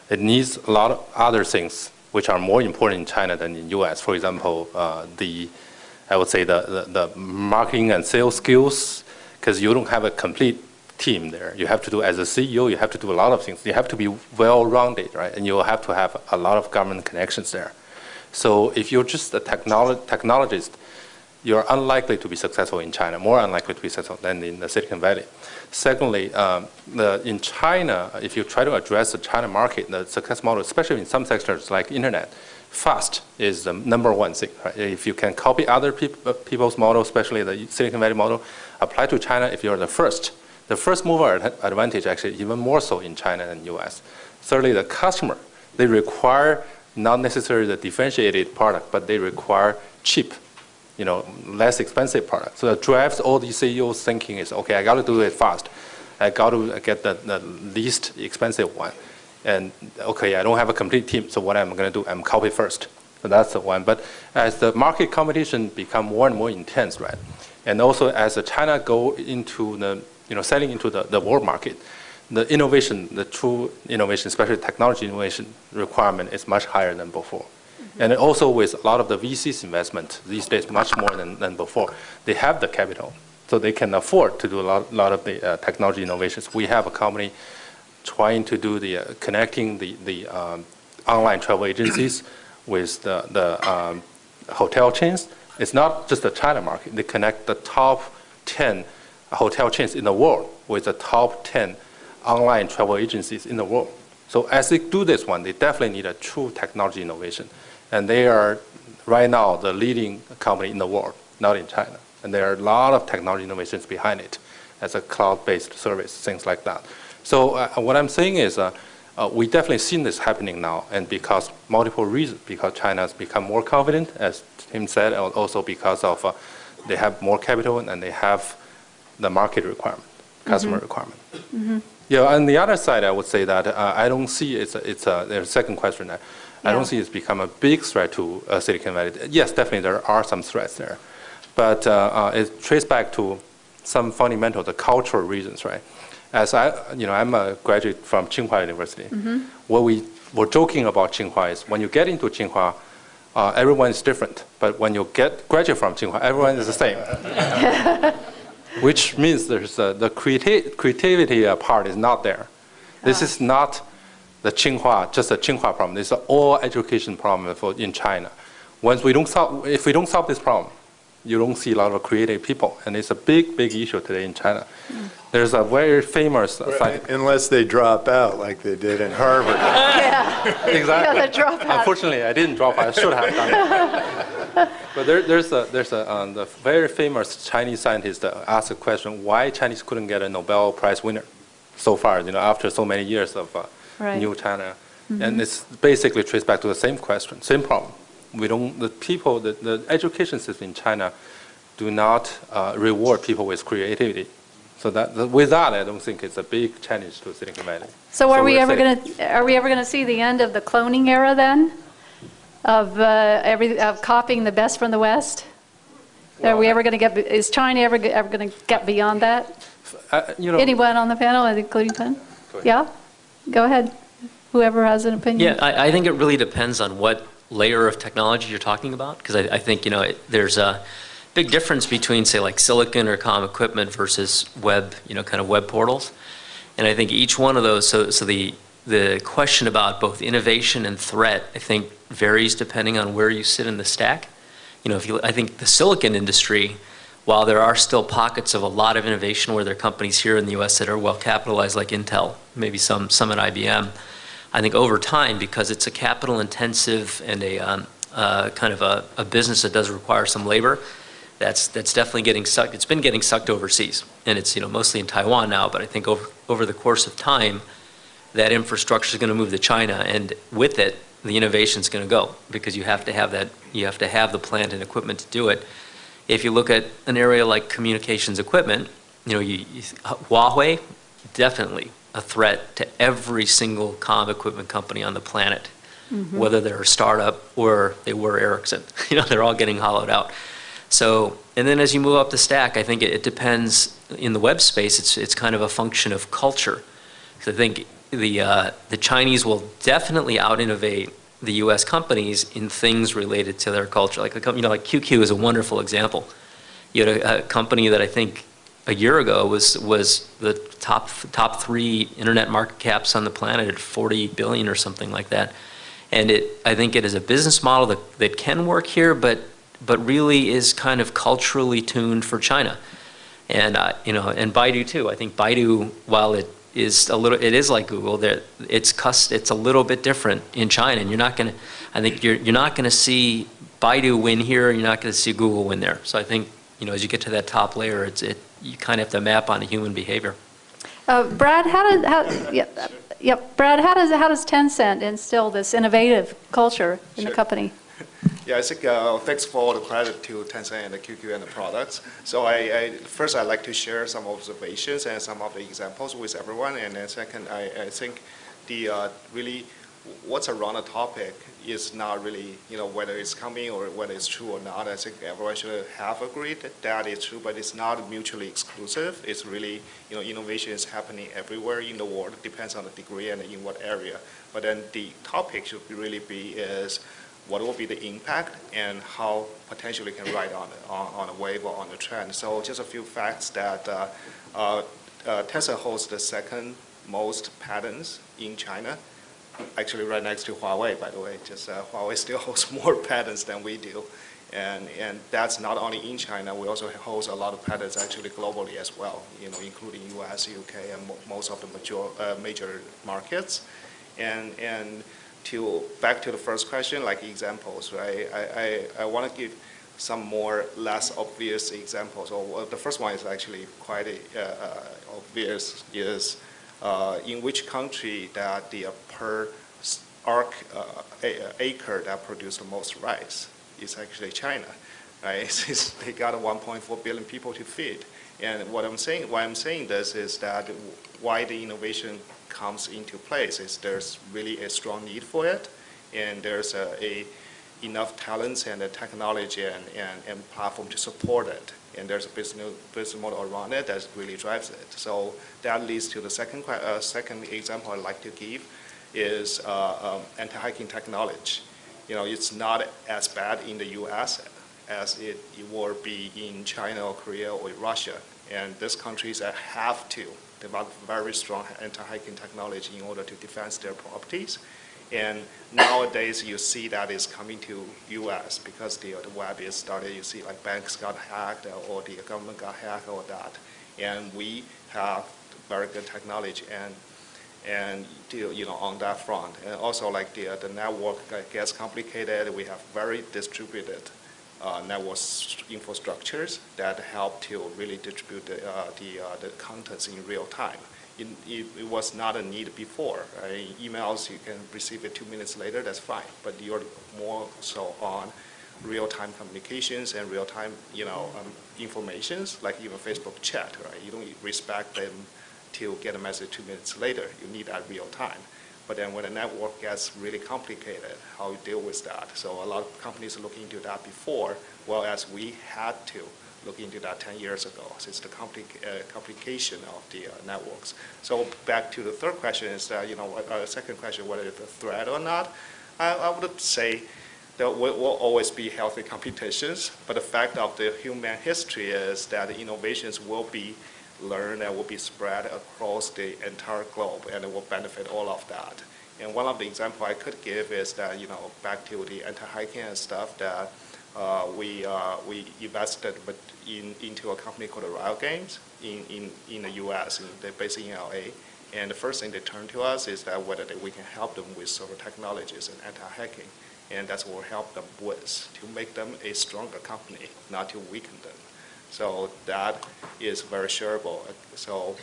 It needs a lot of other things which are more important in China than in US. For example, I would say the marketing and sales skills, because you don't have a complete team there. You have to do, as a CEO, you have to do a lot of things. You have to be well-rounded, right? And you have to have a lot of government connections there. So if you're just a technologist, you're unlikely to be successful in China, more unlikely to be successful than in the Silicon Valley. Secondly, in China, if you try to address the China market, the success model, especially in some sectors like internet, fast is the #1 thing. Right? If you can copy other people's model, especially the Silicon Valley model, apply to China, if you're the first mover advantage actually even more so in China than US. Thirdly, the customer, they require not necessarily the differentiated product, but they require cheap, less expensive product. So that drives all these CEOs thinking is, okay, I got to do it fast. I got to get the least expensive one. And okay, I don't have a complete team, so what I'm going to do, I'm copy first. So that's the one. But as the market competition become more and more intense, right? And also as China go into the, selling into the world market, the innovation, the true innovation, especially technology innovation requirement is much higher than before. And also with a lot of the VC's investment these days, much more than before, they have the capital. So they can afford to do a lot of the technology innovations. We have a company trying to do the connecting the online travel agencies with the hotel chains. It's not just the China market. They connect the top 10 hotel chains in the world with the top 10 online travel agencies in the world. So as they do this one, they definitely need a true technology innovation. And they are right now the leading company in the world, not in China. And there are a lot of technology innovations behind it as a cloud-based service, things like that. So what I'm saying is we definitely seen this happening now, and because multiple reasons, because China has become more confident, as Tim said, and also because of they have more capital and they have the market requirement, customer requirement. Yeah, on the other side, I would say that I don't see there's a second question there. I don't see it's become a big threat to Silicon Valley. Yes, definitely there are some threats there, but it traces back to some fundamental, the cultural reasons, right? As I'm a graduate from Tsinghua University. What we were joking about Tsinghua is when you get into Tsinghua, everyone is different, but when you graduate from Tsinghua, everyone is the same. Which means there's the creativity part is not there. This is not the Tsinghua, just a Tsinghua problem. It's an all education problem in China. If we don't solve this problem, you don't see a lot of creative people, and it's a big issue today in China. There's a very famous unless they drop out like they did in Harvard. Exactly. Yeah, the dropout. Unfortunately, I didn't drop out. I should have done it. But there's the very famous Chinese scientist asked a question: why Chinese couldn't get a Nobel Prize winner so far? After so many years of new China, and it's basically traced back to the same question, same problem. The education system in China do not reward people with creativity. So with that, I don't think it's a big challenge to Silicon Valley. So are we ever going to see the end of the cloning era then? Of copying the best from the West? Well, are we ever going to is China ever going to get beyond that? Anyone on the panel, including Feng? Yeah? Go ahead. Whoever has an opinion. Yeah, I think it really depends on what layer of technology you're talking about, because I think there's a big difference between, say, like silicon or comm equipment versus web, kind of web portals. And I think each one of those, so the question about both innovation and threat, I think varies depending on where you sit in the stack. I think the silicon industry, while there are still pockets of a lot of innovation where there are companies here in the US that are well capitalized like Intel, maybe some at IBM, I think over time, because it's a capital intensive and a kind of a business that does require some labor, that's definitely getting sucked. It's been getting sucked overseas, and it's mostly in Taiwan now. But I think over the course of time, that infrastructure is going to move to China, and with it, the innovation is going to go, because you have to have that. You have to have the plant and equipment to do it. If you look at an area like communications equipment, Huawei, definitely a threat to every single comm equipment company on the planet, whether they're a startup or they were Ericsson. They're all getting hollowed out. So, and then as you move up the stack, I think it depends. In the web space, it's kind of a function of culture. So I think the Chinese will definitely out-innovate the U.S. companies in things related to their culture. Like a company, like QQ is a wonderful example. You had a company that I think a year ago was the top 3 internet market caps on the planet at 40 billion or something like that. And I think it is a business model that can work here, but really is kind of culturally tuned for China. And and Baidu too. I think Baidu, while it is like Google, it's a little bit different in China, and you're not gonna see Baidu win here, and you're not gonna see Google win there. So I think as you get to that top layer, you kind of have to map on human behavior. Brad, Brad, how does Tencent instill this innovative culture in the company? Yeah, I think thanks for all the credit to Tencent and the QQ and the products. So first I'd like to share some observations and some of the examples with everyone. And then second, I think really what's around the topic is not really, whether it's coming or whether it's true or not. I think everyone should have agreed that it's true, but it's not mutually exclusive. It's really, innovation is happening everywhere in the world. It depends on the degree and in what area. But then the topic should really be is what will be the impact and how potentially can ride on a wave or on a trend. So just a few facts that Tencent holds the second most patents in China. Actually right next to Huawei, by the way. Just Huawei still holds more patents than we do. And that's not only in China, we also hold a lot of patents actually globally as well, including US, UK, and most of the major markets. And back to the first question, like examples, right? I want to give some more less obvious examples. So the first one is actually quite obvious, is in which country that the per acre that produce the most rice is actually China, right? Since they got 1.4 billion people to feed. And why I'm saying this is that why the innovation comes into place is there's really a strong need for it, and there's enough talents and technology and platform to support it, and there's a business model around it that really drives it. So that leads to the second example I'd like to give is anti-hacking technology. It's not as bad in the US as it would be in China or Korea or Russia, and these countries have to develop very strong anti-hacking technology in order to defend their properties. And nowadays you see that is coming to US because the web is started. You see like banks got hacked or the government got hacked or that. And we have very good technology and on that front. And also like the network gets complicated. We have very distributed network infrastructures that help to really distribute the contents in real time. It was not a need before. Right? Emails, you can receive it 2 minutes later, that's fine. But you're more so on real-time communications and real-time, informations, like even Facebook chat, right? You don't respect them to get a message 2 minutes later. You need that real time. But then when a network gets really complicated, how you deal with that. So a lot of companies are looking into that before, whereas we had to look into that 10 years ago, since the complication of the networks. So back to the third question is that, second question, whether it's a threat or not, I would say there will always be healthy competitions, but the fact of the human history is that innovations will be learned and will be spread across the entire globe, and it will benefit all of that. And one of the examples I could give is that, back to the anti-hacking and stuff, that we invested into a company called Realy Games in the US, they're based in LA. And the first thing they turned to us is that whether we can help them with server technologies and anti-hacking. And that's what we'll help them with, to make them a stronger company, not to weaken them. So that is very shareable. So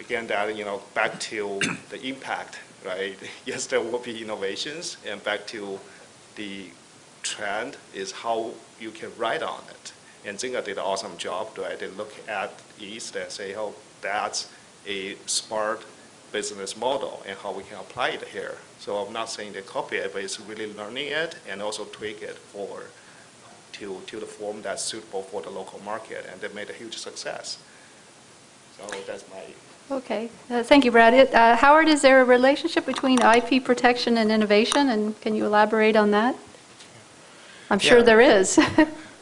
again, that, back to the impact, right? Yes, there will be innovations, and back to the trend is how you can ride on it. And Zynga did an awesome job, right? They look at East and say, oh, that's a smart business model and how we can apply it here. So I'm not saying they copy it, but it's really learning it and also tweak it to the form that's suitable for the local market, and they made a huge success. So that's my... Okay, thank you, Brad. Howard, is there a relationship between IP protection and innovation, and can you elaborate on that? I'm sure there is.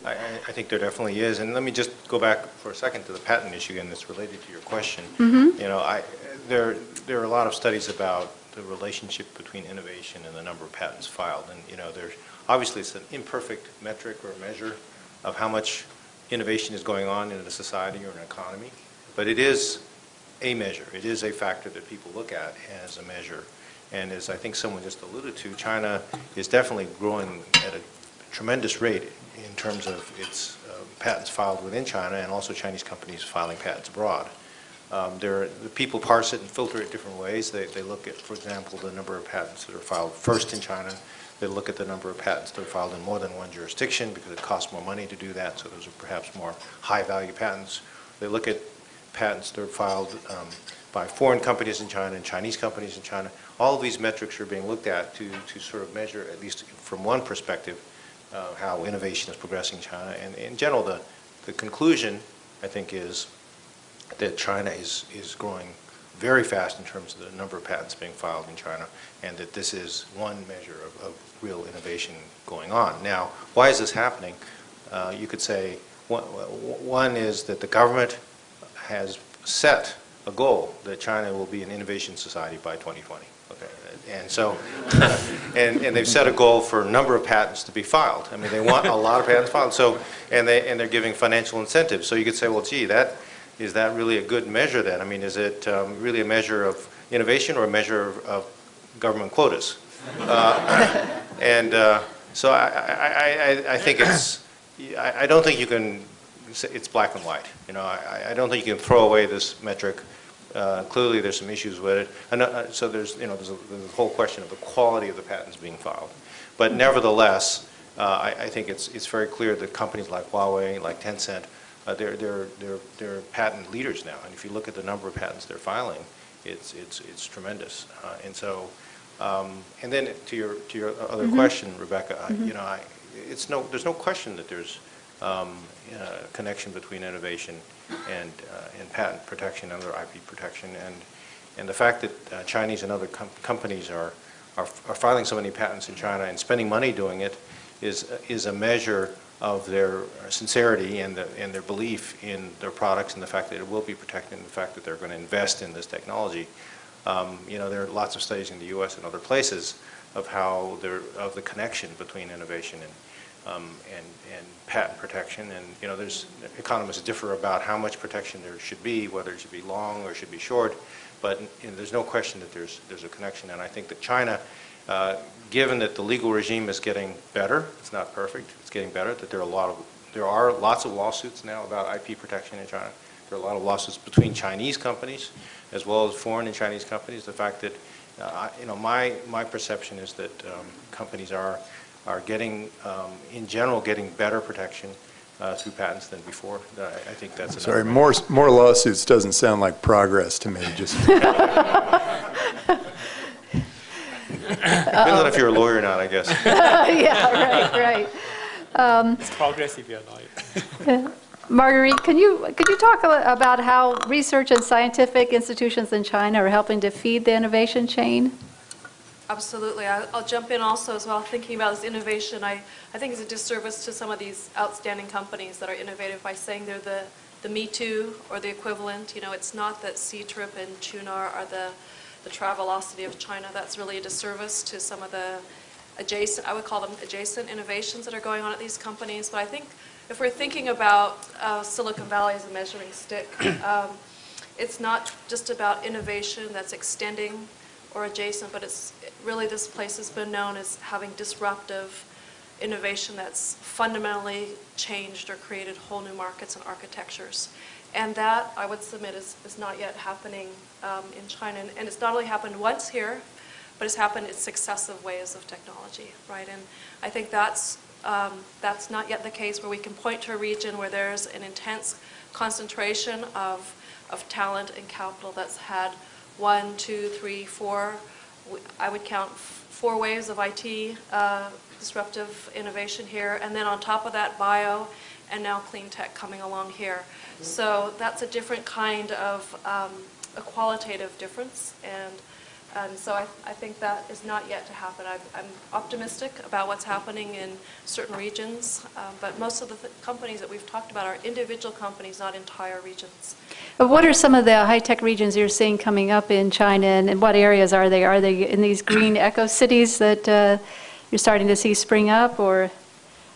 I think there definitely is. And let me just go back for a second to the patent issue, and it's related to your question. Mm-hmm. You know, there are a lot of studies about the relationship between innovation and the number of patents filed. And, you know, obviously it's an imperfect metric or measure of how much innovation is going on in a society or an economy. But it is a measure. It is a factor that people look at as a measure. And as I think someone just alluded to, China is definitely growing at a tremendous rate in terms of its patents filed within China, and also Chinese companies filing patents abroad. The people parse it and filter it different ways. They look at, for example, the number of patents that are filed first in China. They look at the number of patents that are filed in more than one jurisdiction because it costs more money to do that, so those are perhaps more high-value patents. They look at patents that are filed by foreign companies in China and Chinese companies in China. All of these metrics are being looked at to sort of measure, at least from one perspective, how innovation is progressing in China. And in general, the conclusion, I think, is that China is growing very fast in terms of the number of patents being filed in China, and that this is one measure of real innovation going on. Now, why is this happening? You could say one is that the government has set a goal that China will be an innovation society by 2020. Okay. And so, and they've set a goal for a number of patents to be filed. I mean, they want a lot of patents filed. So, and they're giving financial incentives. So you could say, well, gee, is that really a good measure then? I mean, is it really a measure of innovation or a measure of government quotas? So I think I don't think you can. It's black and white. You know, I don't think you can throw away this metric. Clearly, there's some issues with it. And, so there's a whole question of the quality of the patents being filed. But nevertheless, I think it's very clear that companies like Huawei, like Tencent, they're patent leaders now. And if you look at the number of patents they're filing, it's tremendous. And so, and then to your other question, Rebecca, you know, there's no question that there's a connection between innovation and patent protection and other IP protection, and the fact that Chinese and other companies are filing so many patents in China and spending money doing it is a measure of their sincerity and their belief in their products and the fact that it will be protected and the fact that they're going to invest in this technology. You know, there are lots of studies in the U.S. and other places of the connection between innovation and patent protection, and you know, economists differ about how much protection there should be, whether it should be long or should be short, but you know, there's no question that there's a connection, and I think that China, given that the legal regime is getting better, it's not perfect, it's getting better, that there are lots of lawsuits now about IP protection in China. There are a lot of lawsuits between Chinese companies as well as foreign and Chinese companies. The fact that you know, my perception is that companies are getting, in general, getting better protection through patents than before. I think that's sorry. More lawsuits doesn't sound like progress to me. Just depends on if you're a lawyer or not, I guess. Yeah, right. It's progress if you're a lawyer. Marguerite, could you talk about how research and scientific institutions in China are helping to feed the innovation chain? Absolutely. I'll jump in also as well. Thinking about this innovation, I think it's a disservice to some of these outstanding companies that are innovative by saying they're the Me Too or the equivalent. You know, it's not that C-Trip and Chunar are the Travelocity of China. That's really a disservice to some of the adjacent, I would call them adjacent innovations that are going on at these companies. But I think if we're thinking about Silicon Valley as a measuring stick, it's not just about innovation that's extending or adjacent, but it's really, this place has been known as having disruptive innovation that's fundamentally changed or created whole new markets and architectures. And that, I would submit, is not yet happening in China. And it's not only happened once here, but it's happened in successive waves of technology, right? And I think that's not yet the case where we can point to a region where there's an intense concentration of talent and capital that's had 1, 2, 3, 4, I would count 4 waves of IT disruptive innovation here, and then on top of that, bio, and now clean tech coming along here. So that's a different kind of a qualitative difference, and And so I think that is not yet to happen. I'm optimistic about what's happening in certain regions, but most of the companies that we've talked about are individual companies, not entire regions. What are some of the high-tech regions you're seeing coming up in China, and what areas are they? Are they in these green eco-cities that you're starting to see spring up, or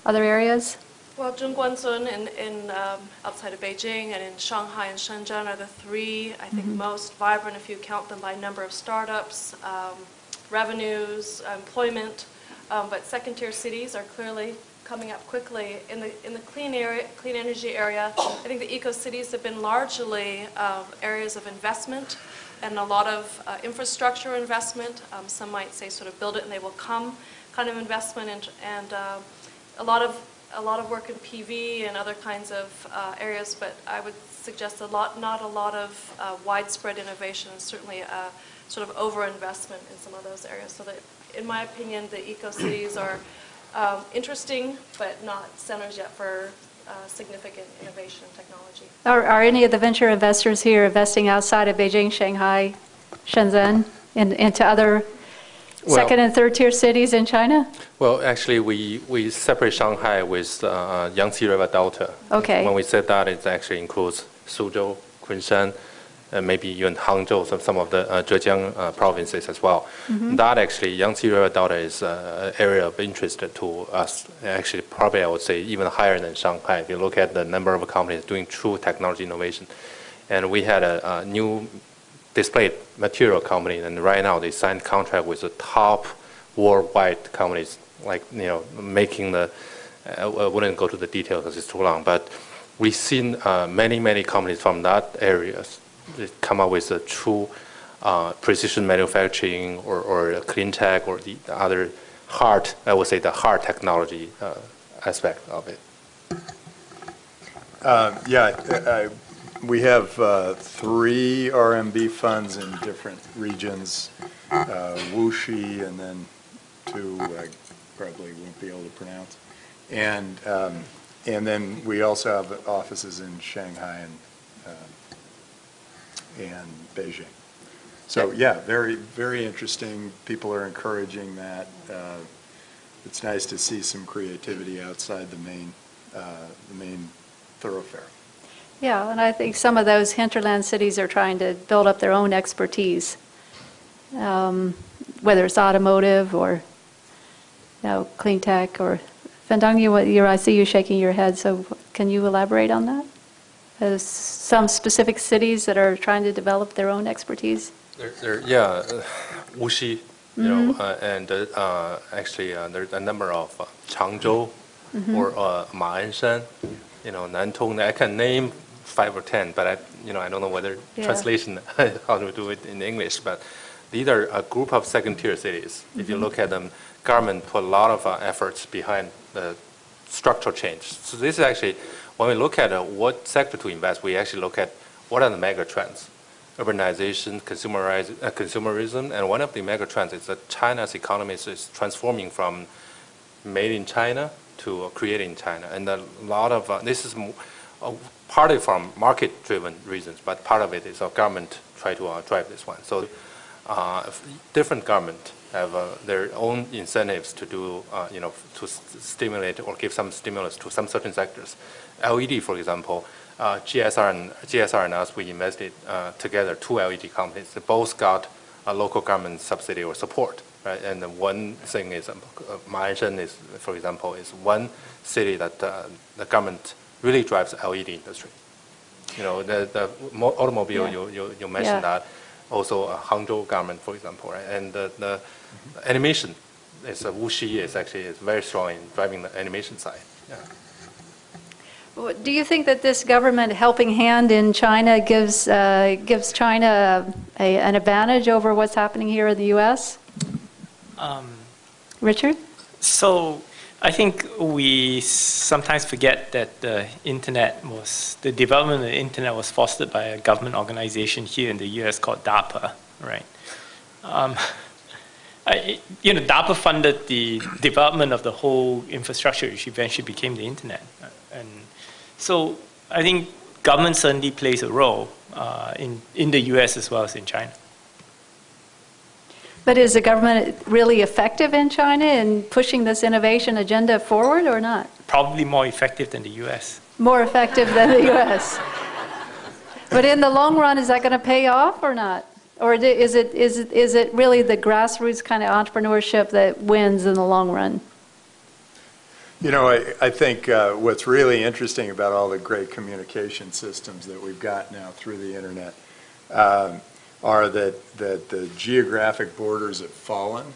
other areas? Well, Zhongguancun outside of Beijing and in Shanghai and Shenzhen are the three, I think, most vibrant if you count them by number of startups, revenues, employment. But second-tier cities are clearly coming up quickly. In the clean energy area, I think the eco-cities have been largely areas of investment and a lot of infrastructure investment. Some might say sort of build it and they will come kind of investment, and a lot of work in PV and other kinds of areas, but I would suggest not a lot of widespread innovation, and certainly a sort of over-investment in some of those areas. So that, in my opinion, the eco-cities are interesting, but not centers yet for significant innovation and technology. Are any of the venture investors here investing outside of Beijing, Shanghai, Shenzhen, into other second and third tier cities in China? Well, actually, we separate Shanghai with Yangtze River Delta. Okay. When we said that, it actually includes Suzhou, Kunshan, and maybe even Hangzhou, some of the Zhejiang provinces as well. That actually, Yangtze River Delta is an area of interest to us. Actually, probably I would say even higher than Shanghai. If you look at the number of companies doing true technology innovation. And we had a new display material company, and right now they signed contract with the top worldwide companies, like, making the, I wouldn't go to the details because it's too long, but we've seen many companies from that area come up with a true precision manufacturing or clean tech or the other hard, I would say the hard technology aspect of it. We have 3 RMB funds in different regions, Wuxi, and then 2 I probably won't be able to pronounce. And then we also have offices in Shanghai and Beijing. So yeah, very interesting. People are encouraging that. It's nice to see some creativity outside the main thoroughfare. Yeah, and I think some of those hinterland cities are trying to build up their own expertise, whether it's automotive or clean tech or Fendang. I see you shaking your head. So can you elaborate on that? There's some specific cities that are trying to develop their own expertise. Wuxi, and actually there's a number of Changzhou or Ma'anshan, Nantong. I can name 5 or 10, but I don't know whether translation how to do it in English. But these are a group of second-tier cities. If you look at them, government put a lot of efforts behind the structural change. So this is actually, when we look at what sector to invest, we actually look at what are the mega trends. Urbanization, consumerism, and one of the mega trends is that China's economy is transforming from made in China to created in China. And a lot of, this is partly from market-driven reasons, but part of it is our government try to drive this one. So different government have their own incentives to do, to stimulate or give some stimulus to some certain sectors. LED, for example, GSR and us, we invested together 2 LED companies. They both got a local government subsidy or support, right? And the one thing is, Ma'anshan is, for example, is one city that the government really drives the LED industry. The automobile, you mentioned that. Also, Hangzhou government, for example, right? And the animation is Wuxi is actually very strong in driving the animation side. Yeah. Do you think that this government helping hand in China gives China an advantage over what's happening here in the U.S.? Richard? So I think we sometimes forget that the development of the internet was fostered by a government organization here in the U.S. called DARPA, right? DARPA funded the development of the whole infrastructure, which eventually became the internet. And so I think government certainly plays a role in the U.S. as well as in China. But is the government really effective in China in pushing this innovation agenda forward or not? Probably more effective than the U.S. More effective than the U.S. But in the long run, is that going to pay off or not? Or is it really the grassroots kind of entrepreneurship that wins in the long run? You know, I think what's really interesting about all the great communication systems that we've got now through the internet are that the geographic borders have fallen.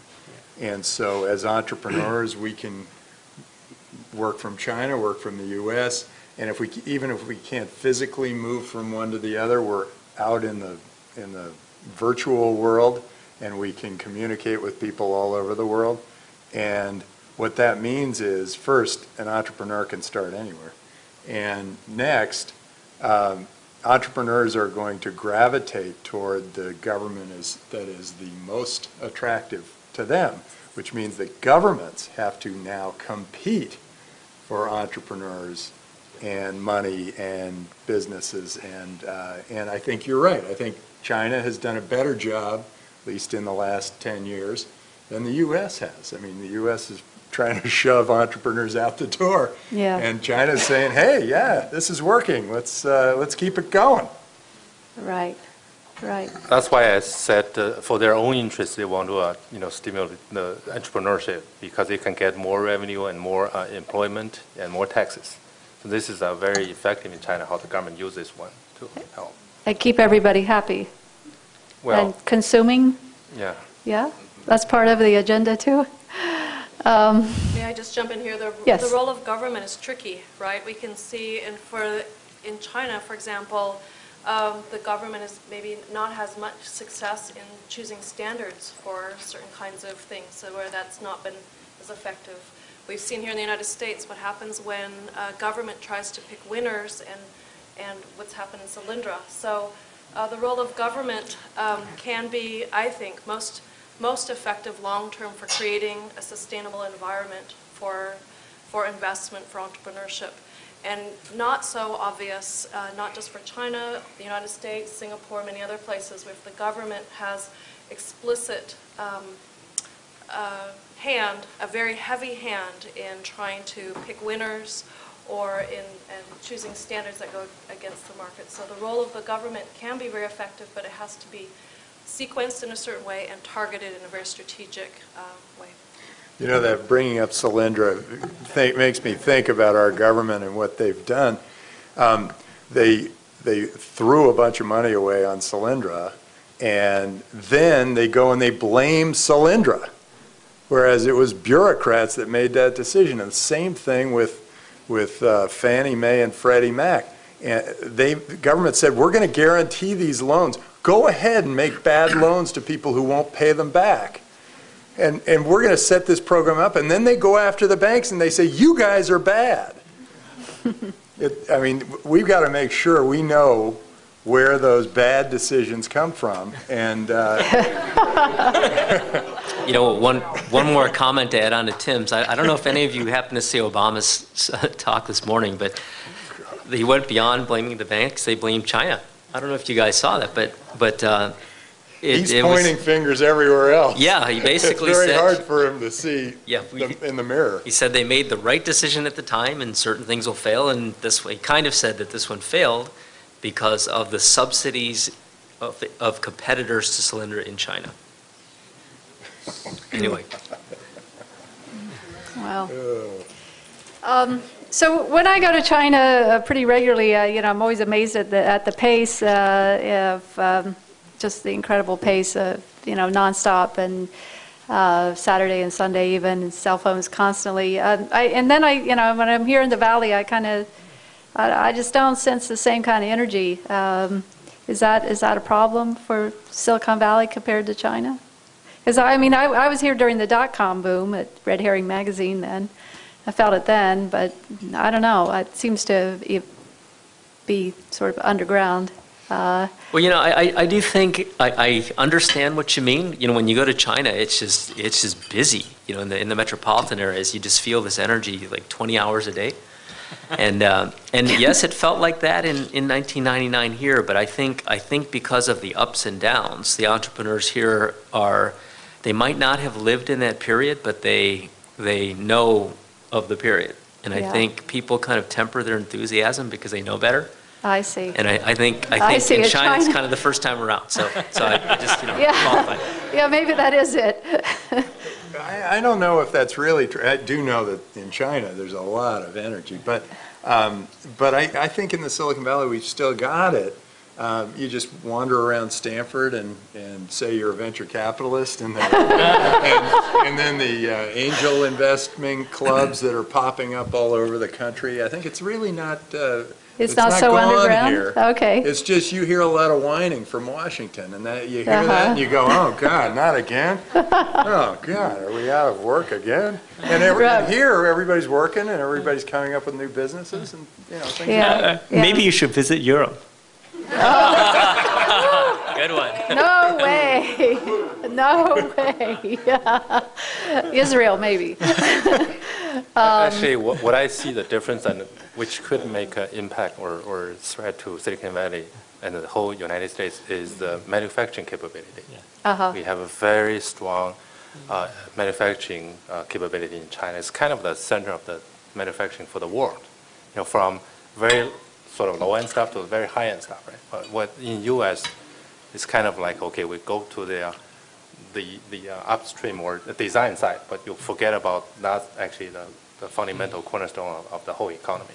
And so as entrepreneurs, we can work from China, work from the U.S., and even if we can't physically move from one to the other, we're out in the virtual world, and we can communicate with people all over the world. And what that means is, first, an entrepreneur can start anywhere. And next, entrepreneurs are going to gravitate toward the government that is the most attractive to them, which means that governments have to now compete for entrepreneurs and money and businesses. And I think you're right. I think China has done a better job, at least in the last 10 years, than the U.S. has. I mean, the U.S. is trying to shove entrepreneurs out the door. Yeah. And China's saying, hey, yeah, this is working. Let's keep it going. Right, right. That's why I said for their own interest, they want to stimulate the entrepreneurship because they can get more revenue and more employment and more taxes. So this is very effective in China, how the government uses this one to help. And keep everybody happy. Well, and consuming? Yeah. Yeah? That's part of the agenda too? May I just jump in here? Yes. The role of government is tricky, right? We can see in China, for example, the government is maybe not has much success in choosing standards for certain kinds of things, so where that's not been as effective. We've seen here in the United States what happens when government tries to pick winners and what's happened in Solyndra. So the role of government can be, I think, most effective long-term for creating a sustainable environment for investment, for entrepreneurship. And not so obvious, not just for China, the United States, Singapore, many other places, where if the government has explicit a very heavy hand in trying to pick winners or in choosing standards that go against the market. So the role of the government can be very effective, but it has to be sequenced in a certain way and targeted in a very strategic way. You know, that bringing up Solyndra makes me think about our government and what they've done. They threw a bunch of money away on Solyndra, and then they go and they blame Solyndra, whereas it was bureaucrats that made that decision. And the same thing with Fannie Mae and Freddie Mac. And the government said, we're going to guarantee these loans. Go ahead and make bad loans to people who won't pay them back. And we're going to set this program up. And then they go after the banks and they say, you guys are bad. I mean, we've got to make sure we know where those bad decisions come from. And you know, one more comment to add on to Tim's. I don't know if any of you happened to see Obama's talk this morning, but he went beyond blaming the banks. They blamed China. I don't know if you guys saw that, but he's pointing fingers everywhere else. Yeah, he basically said... said... It's very hard for him to see in the mirror. He said they made the right decision at the time and certain things will fail, and he kind of said that this one failed because of the subsidies of competitors to Solyndra in China. Anyway. Wow. So when I go to China pretty regularly, I'm always amazed at the pace of just the incredible pace of nonstop and Saturday and Sunday even, and cell phones constantly. And then when I'm here in the Valley, I just don't sense the same kind of energy. Is that a problem for Silicon Valley compared to China? Because I was here during the .com boom at Red Herring magazine then. I felt it then, but I don't know. It seems to be sort of underground. Well, I do think I understand what you mean. When you go to China, it's just busy. In the metropolitan areas, you just feel this energy like 20 hours a day. And yes, it felt like that in 1999 here. But I think because of the ups and downs, the entrepreneurs here are they might not have lived in that period, but they know of the period. And I think people kind of temper their enthusiasm because they know better. I see. And I think see in it. China it's kind of the first time around. So I just Yeah. qualify. Yeah, maybe that is it. I don't know if that's really true. I do know that in China there's a lot of energy, but I think in the Silicon Valley we've still got it. You just wander around Stanford and say you're a venture capitalist, and then the angel investment clubs that are popping up all over the country. I think it's really not. It's not so gone underground? here. Okay. It's just you hear a lot of whining from Washington, and that you hear that and you go, oh God, not again. Oh God, are we out of work again? And here everybody's working and everybody's coming up with new businesses and things like that. Maybe you should visit Europe. Good one. No way. No way. Israel, maybe. Actually, what I see the difference and which could make an impact or threat to Silicon Valley and the whole United States is the manufacturing capability. We have a very strong manufacturing capability in China. It's kind of the center of the manufacturing for the world. From very sort of low-end stuff to very high-end stuff, right? But what in U.S. it's kind of like, okay, we go to the upstream or the design side, but you forget about that's actually the fundamental cornerstone of the whole economy.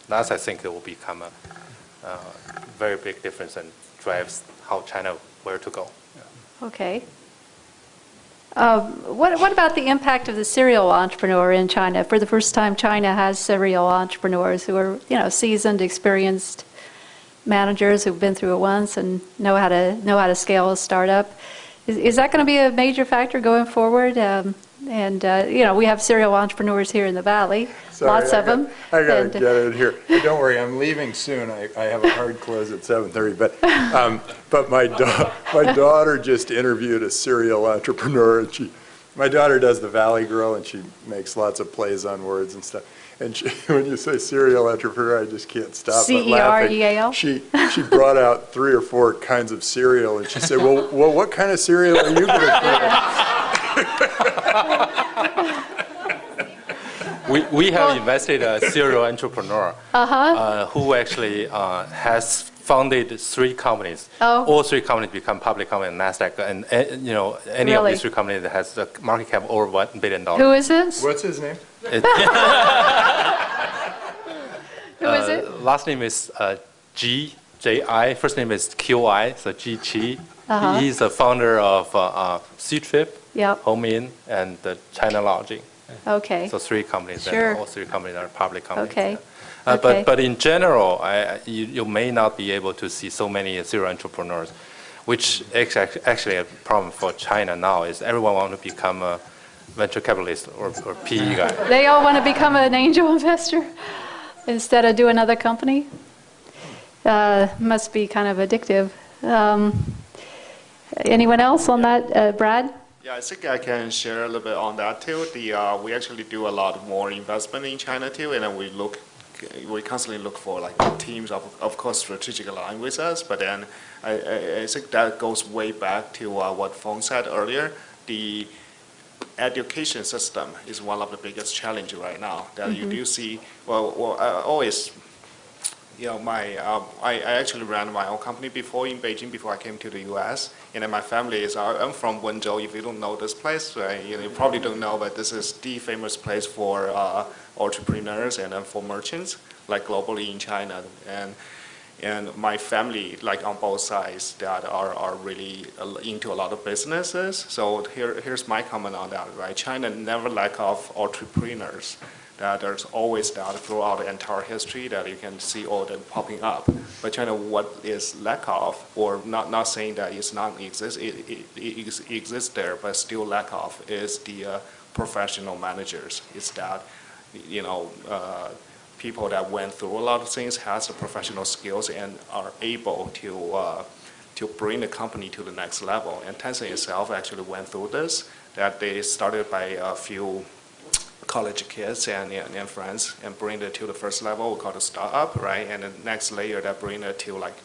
That's, I think, it will become a very big difference and drives how China where to go. Okay. What about the impact of the serial entrepreneur in China? For the first time, China has serial entrepreneurs who are, seasoned, experienced managers who've been through it once and know how to scale a startup. Is that going to be a major factor going forward? We have serial entrepreneurs here in the Valley, lots of them. I got to get in here. Don't worry, I'm leaving soon. I have a hard close at 7:30. But my daughter just interviewed a serial entrepreneur, and my daughter does the Valley Girl, and she makes lots of plays on words and stuff. And when you say serial entrepreneur, I just can't stop but laughing. C-E-R-E-A-L? She brought out 3 or 4 kinds of cereal, and she said, well, what kind of cereal are you going to create? We have invested a serial entrepreneur who actually has founded 3 companies. All 3 companies become public companies in NASDAQ, and any of these 3 companies that has a market cap over $1 billion. Who is this? What's his name? Who is it? Last name is G-J-I. First name is Q-I, so G-Chi. He's the founder of C-Trip, Home-In, and China Lodging. Okay. So 3 companies, Sure. and all 3 companies are public companies. Okay. But in general, you may not be able to see so many serial entrepreneurs, which actually a problem for China now is everyone wants to become a venture capitalist or PE guy. They all want to become an angel investor instead of do another company? Must be kind of addictive. Anyone else on that? Brad? Yeah, I think I can share a little bit on that too. We actually do a lot more investment in China too, and then we constantly look for like teams of course strategic align with us. But then I think that goes way back to what Feng said earlier. The education system is one of the biggest challenges right now. That you do see. Well, I always. I actually ran my own company before in Beijing before I came to the U.S. And then my family I'm from Wenzhou. If you don't know this place, right, you probably don't know, but this is the famous place for entrepreneurs and for merchants, like globally in China. And my family, like on both sides, that are really into a lot of businesses. So here's my comment on that, right? China never lack of entrepreneurs. That there's always that throughout the entire history that you can see all them popping up. But China, what is lack of, or not saying that it's not exist, it exists there, but still lack of is the professional managers. It's that, people that went through a lot of things, has the professional skills and are able to bring the company to the next level. And Tencent itself actually went through this, that they started by a few college kids and friends and bring it to the first level, we call it a startup, right? And the next layer that bring it to like,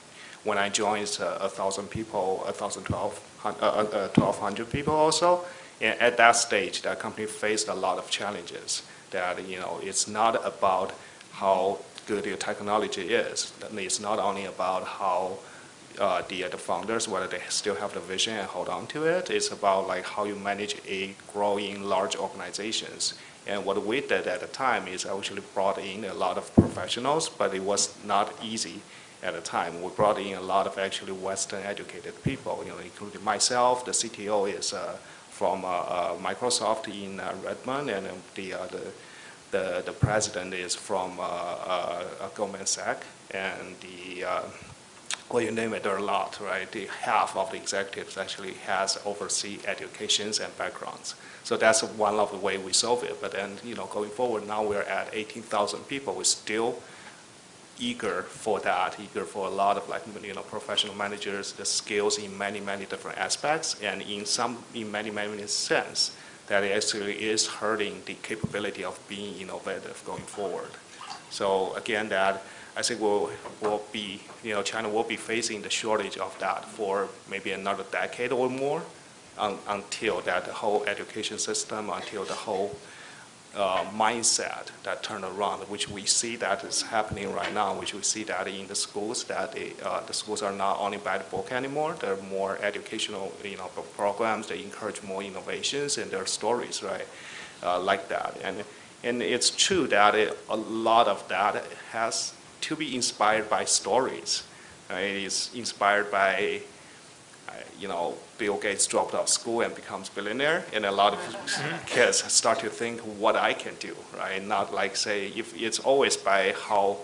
when I joined 1,000 people, 1,200 people also. And at that stage, that company faced a lot of challenges. That it's not about how good your technology is. It's not only about how the founders, whether they still have the vision and hold on to it. It's about like how you manage a growing large organizations. And what we did at the time is actually brought in a lot of professionals, but it was not easy at the time. We brought in a lot of actually Western educated people, including myself. The CTO is from Microsoft in Redmond, and the president is from Goldman Sachs, and well, you name it, there are a lot, right? Half of the executives actually has overseas educations and backgrounds. So that's one of the way we solve it. But then, going forward, now we're at 18,000 people. We're still eager for that, eager for a lot of professional managers, the skills in many, many different aspects, and in many, many sense, that it actually is hurting the capability of being innovative going forward. So again, that I think China will be facing the shortage of that for maybe another decade or more until that the whole education system, until the whole mindset that turn around, which we see that is happening right now, which we see that in the schools, that the schools are not only by the book anymore, they're more educational programs, they encourage more innovations and their stories, right, like that. And it's true that a lot of that has to be inspired by stories. It's inspired by, Bill Gates dropped out of school and becomes billionaire, and a lot of kids start to think what I can do, right? Not like say, if it's always by how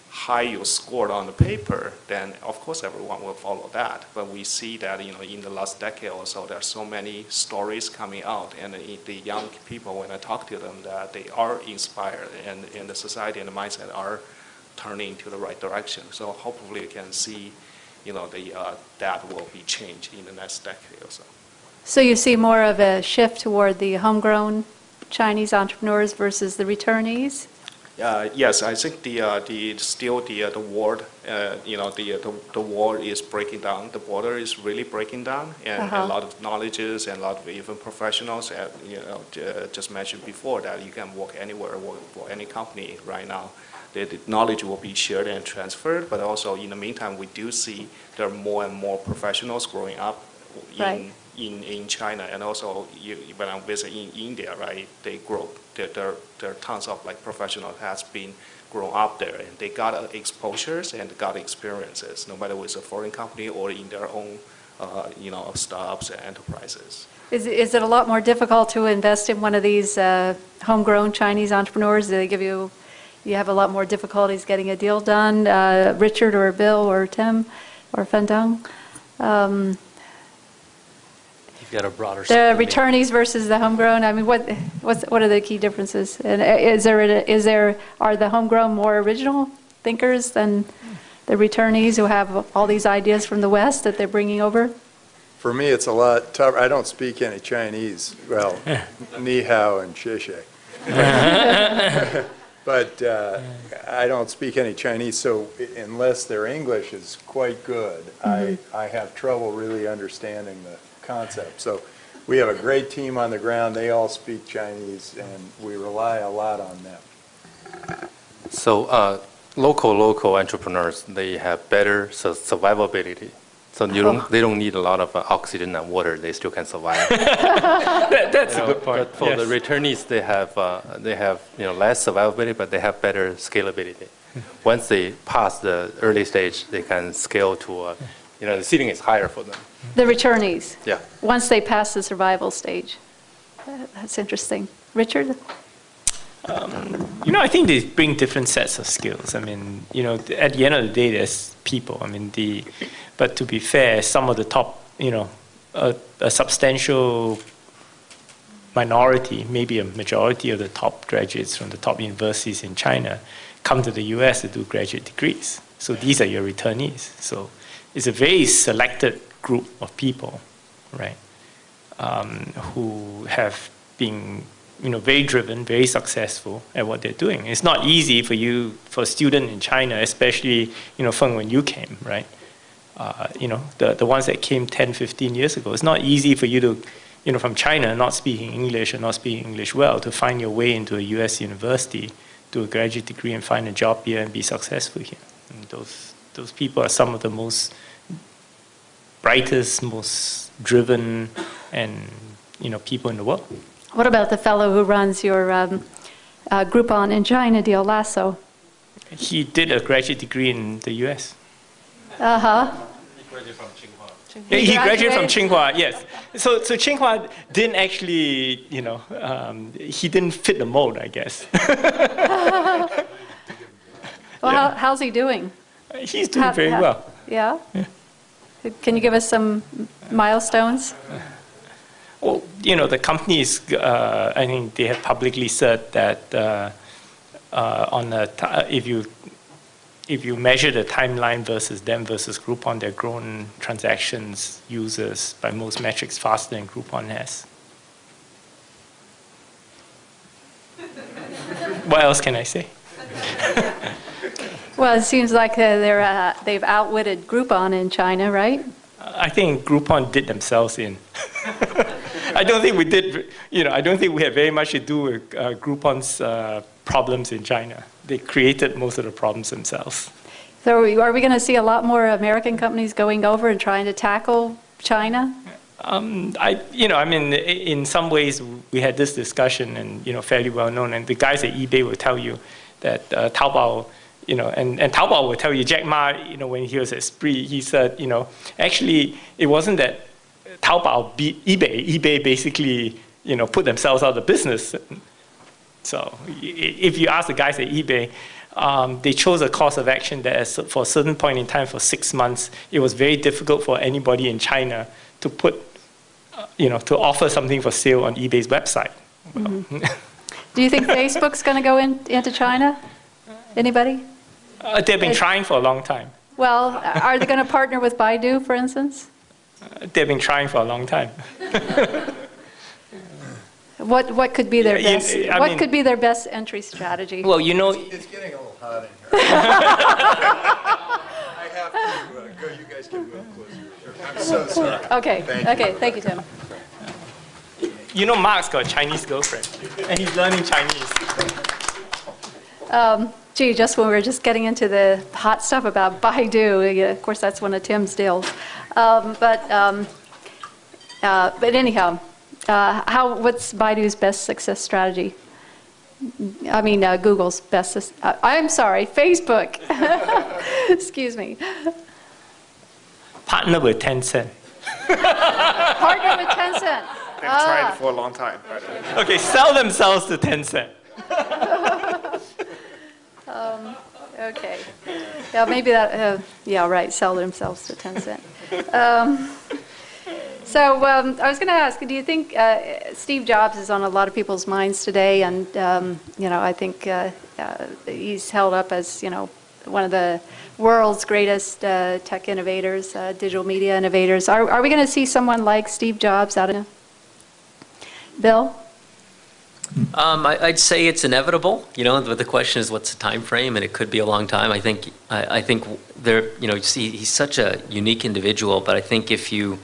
high you scored on the paper, then of course everyone will follow that. But we see that, in the last decade or so, there's so many stories coming out, and the young people, when I talk to them, that they are inspired, and the society and the mindset are turning to the right direction. So hopefully you can see, that will be changed in the next decade or so. So you see more of a shift toward the homegrown Chinese entrepreneurs versus the returnees? Yes, I think the world, the world is breaking down. The border is really breaking down, and a lot of knowledges and a lot of even professionals, just mentioned before that you can work anywhere, work for any company right now. The knowledge will be shared and transferred, but also in the meantime, we do see there are more and more professionals growing up in China, and also when I'm visiting in India, right, they grow. There are tons of professionals has been grown up there, and they got exposures and got experiences, no matter with a foreign company or in their own, startups and enterprises. Is it a lot more difficult to invest in one of these homegrown Chinese entrepreneurs? Do they give you have a lot more difficulties getting a deal done? Richard or Bill or Tim or Feng? You've got a broader. The returnees versus the homegrown. I mean, what are the key differences? And are the homegrown more original thinkers than the returnees who have all these ideas from the West that they're bringing over? For me, it's a lot tougher. I don't speak any Chinese. Well, ni hao and xie xie. But I don't speak any Chinese, so unless their English is quite good, I have trouble really understanding the concept. So we have a great team on the ground. They all speak Chinese, and we rely a lot on them. So local entrepreneurs, they have better survivability. So they don't need a lot of oxygen and water. They still can survive. That's a good point. But for the returnees, they have less survivability, but they have better scalability. Once they pass the early stage, they can scale to the ceiling is higher for them. The returnees. Yeah. Once they pass the survival stage. That's interesting. Richard? I think they bring different sets of skills. I mean, at the end of the day, there's people. I mean, but to be fair, some of the top, a substantial minority, maybe a majority of the top graduates from the top universities in China come to the US to do graduate degrees. So these are your returnees. So it's a very selected group of people, right, who have been very driven, very successful at what they're doing. It's not easy for a student in China, especially, Feng, when you came, right? The ones that came 10, 15 years ago. It's not easy for you to, from China, not speaking English or not speaking English well, to find your way into a US university, do a graduate degree and find a job here and be successful here. And those people are some of the most brightest, most driven, and people in the world. What about the fellow who runs your Groupon in China deal, Lasso? He did a graduate degree in the US. Uh-huh. He graduated from Tsinghua, yes. So Tsinghua didn't actually, he didn't fit the mold, I guess. Well, yeah. How's he doing? He's doing very well. Yeah? Can you give us some milestones? Well, the companies, I think they have publicly said that if you measure the timeline versus them versus Groupon, they're grown transactions, users by most metrics faster than Groupon has. What else can I say? Well, it seems like they've outwitted Groupon in China, right? I think Groupon did themselves in. I don't think we did, I don't think we have very much to do with Groupon's problems in China. They created most of the problems themselves. So are we going to see a lot more American companies going over and trying to tackle China? In some ways, we had this discussion and, fairly well known, and the guys at eBay will tell you that Taobao, and Taobao will tell you, Jack Ma, when he was at SPRIE, he said, actually, it wasn't that Taobao beat eBay. eBay basically, put themselves out of business. So if you ask the guys at eBay, they chose a course of action that for a certain point in time, for 6 months, it was very difficult for anybody in China to put, to offer something for sale on eBay's website. Mm-hmm. Do you think Facebook's going to go into China? Anybody? They've been trying for a long time. Well, are they going to partner with Baidu, for instance? They've been trying for a long time. What could be their best? What could be their best entry strategy? Well, it's getting a little hot in here. I have to go. You guys can move closer. I'm so sorry. Okay. Thank you, Tim. Mark's got a Chinese girlfriend, and he's learning Chinese. Gee, just when we were just getting into the hot stuff about Baidu, of course that's one of Tim's deals. But anyhow, what's Baidu's best success strategy? I mean, Google's best. I'm sorry, Facebook. Excuse me. Partner with Tencent. Partner with Tencent. They've tried for a long time. Okay, sell themselves to Tencent. Okay. Yeah, maybe that. Yeah, right. Sell themselves to Tencent. So I was going to ask, do you think Steve Jobs is on a lot of people's minds today? And I think he's held up as one of the world's greatest tech innovators, digital media innovators. Are we going to see someone like Steve Jobs out of Bill? I'd say it's inevitable. But the question is, what's the time frame? And it could be a long time. I think there. You see, he's such a unique individual. But I think if you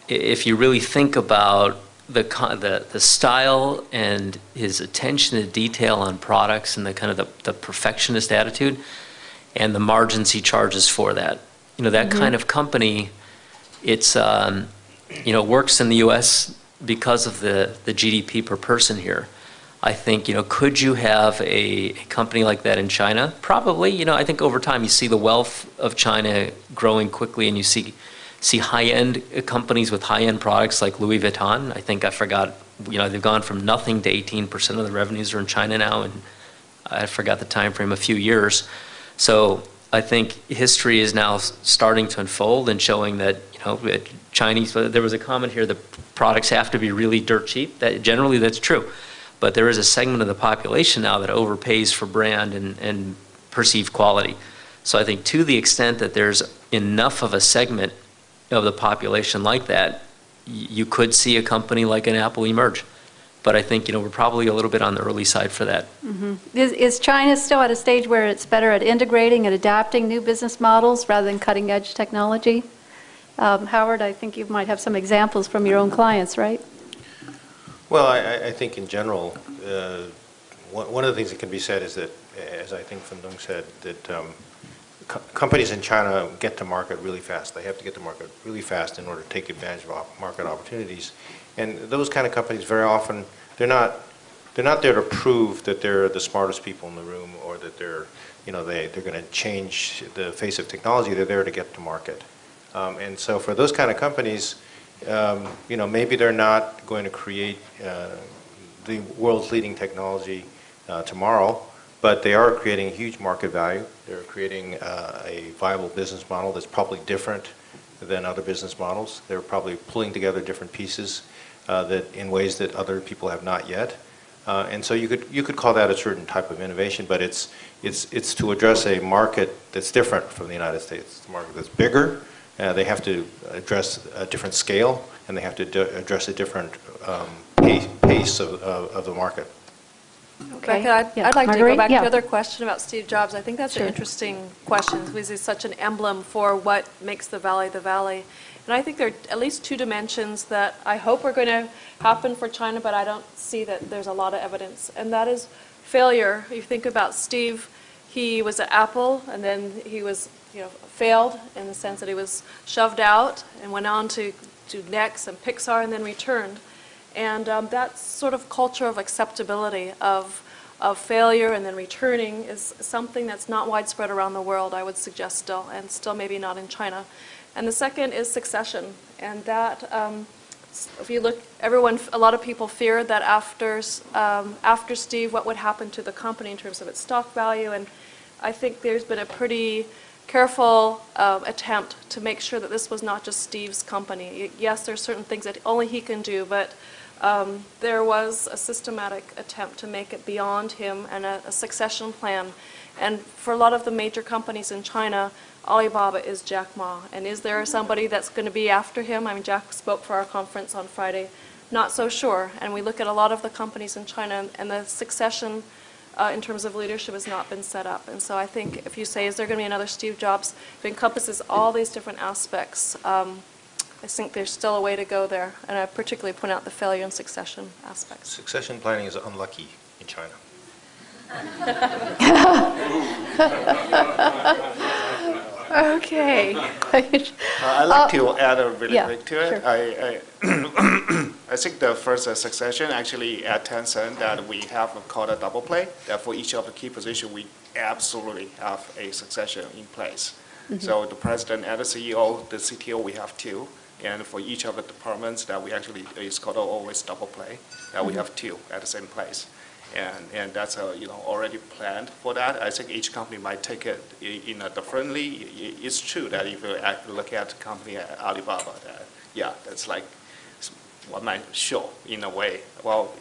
really think about the style and his attention to detail on products and the kind of the perfectionist attitude and the margins he charges for that, that kind of company, it's works in the U.S. because of the GDP per person here. I think, could you have a company like that in China? Probably. I think over time you see the wealth of China growing quickly, and you see high-end companies with high-end products like Louis Vuitton. I think I forgot, they've gone from nothing to 18% of the revenues are in China now, and I forgot the time frame, a few years. So I think history is now starting to unfold and showing that, Chinese, there was a comment here that products have to be really dirt cheap. That generally that's true. But there is a segment of the population now that overpays for brand and perceived quality. So I think to the extent that there's enough of a segment of the population like that, you could see a company like an Apple emerge. But I think, we're probably a little bit on the early side for that. Mm-hmm. Is China still at a stage where it's better at integrating and adapting new business models rather than cutting edge technology? Howard, I think you might have some examples from your own clients, right? Well, I think in general, one of the things that can be said is that, as I think Deng said, that companies in China get to market really fast. They have to get to market really fast in order to take advantage of market opportunities. And those kind of companies, very often, they're not there to prove that they're the smartest people in the room or that they're going to change the face of technology. They're there to get to market. And so for those kind of companies, maybe they're not going to create the world's leading technology tomorrow, but they are creating huge market value. They're creating a viable business model that's probably different than other business models. They're probably pulling together different pieces that in ways that other people have not yet. And so you could call that a certain type of innovation, but it's to address a market that's different from the United States. It's a market that's bigger. They have to address a different scale, and they have to address a different pace of the market. Okay. Becca, I'd like Marguerite? to go back to Yeah. the other question about Steve Jobs. I think that's Sure. an interesting question because he's such an emblem for what makes the Valley the Valley. And I think there are at least two dimensions that I hope are going to happen for China, but I don't see that there's a lot of evidence. And that is failure. You think about Steve, he was at Apple, and then he was, failed in the sense that he was shoved out and went on to Next and Pixar and then returned. And that sort of culture of acceptability of failure and then returning is something that's not widespread around the world, I would suggest still, and still maybe not in China. And the second is succession. And that, if you look, a lot of people feared that after Steve, what would happen to the company in terms of its stock value. And I think there's been a pretty careful attempt to make sure that this was not just Steve's company. Yes, there's certain things that only he can do, but there was a systematic attempt to make it beyond him and a succession plan. And for a lot of the major companies in China, Alibaba is Jack Ma. And is there somebody that's going to be after him? I mean, Jack spoke for our conference on Friday. Not so sure. And we look at a lot of the companies in China, and the succession in terms of leadership has not been set up. And so I think if you say, is there going to be another Steve Jobs, it encompasses all these different aspects. I think there's still a way to go there. And I particularly point out the failure and succession aspects. Succession planning is unlucky in China. Okay. I'd like to add a really quick to it. Sure. I think the first succession actually at Tencent that we have called a double play, that for each of the key positions we absolutely have a succession in place. Mm-hmm. So the president and the CEO, the CTO, we have two. And for each of the departments that we actually, it's called always double play, that we have two at the same place. And that's already planned for that. I think each company might take it differently. It's true that if you look at the company at Alibaba, that's like one man show in a way. Well,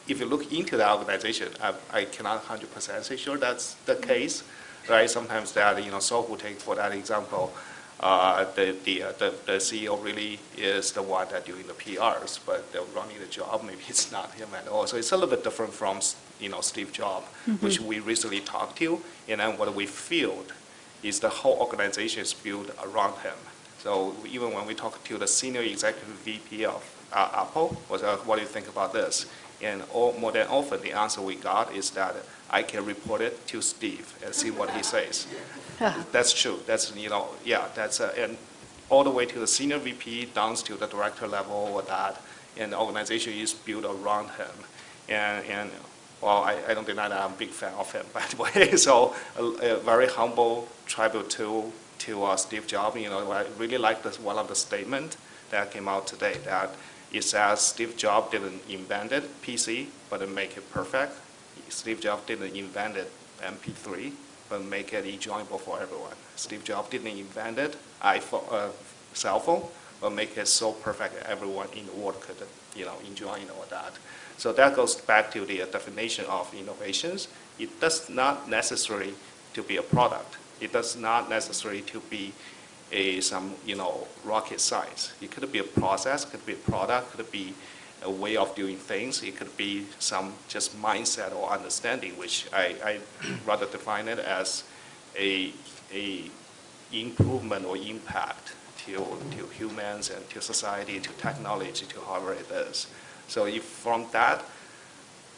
if you look into the organization, I cannot 100% say sure that's the case, right? Sometimes that Sohu take for that example. The CEO really is the one that doing the PRs, but they're running the job. Maybe it's not him at all. So it's a little bit different from Steve Jobs, mm-hmm. which we recently talked to, and then what we feel is the whole organization is built around him. So even when we talk to the senior executive VP of Apple, what do you think about this? And more than often, the answer we got is that I can report it to Steve and see what he says. That's true. That's that's and all the way to the senior VP down to the director level or that, and the organization is built around him. And well, I don't deny that I'm a big fan of him, by the way. So a very humble tribute to Steve Jobs. I really like this one of the statement that came out today that it says Steve Jobs didn't invent it, PC, but make it perfect. Steve Jobs didn't invent it, MP3, but make it enjoyable for everyone. Steve Jobs didn't invent it, cell phone, but make it so perfect that everyone in the world could, enjoy all that. So that goes back to the definition of innovations. It does not necessarily to be a product. It does not necessarily to be some rocket science. It could be a process, could be a product, could be a way of doing things. It could be some just mindset or understanding, which I rather define it as a improvement or impact to humans and to society, to technology, to however it is. So if from that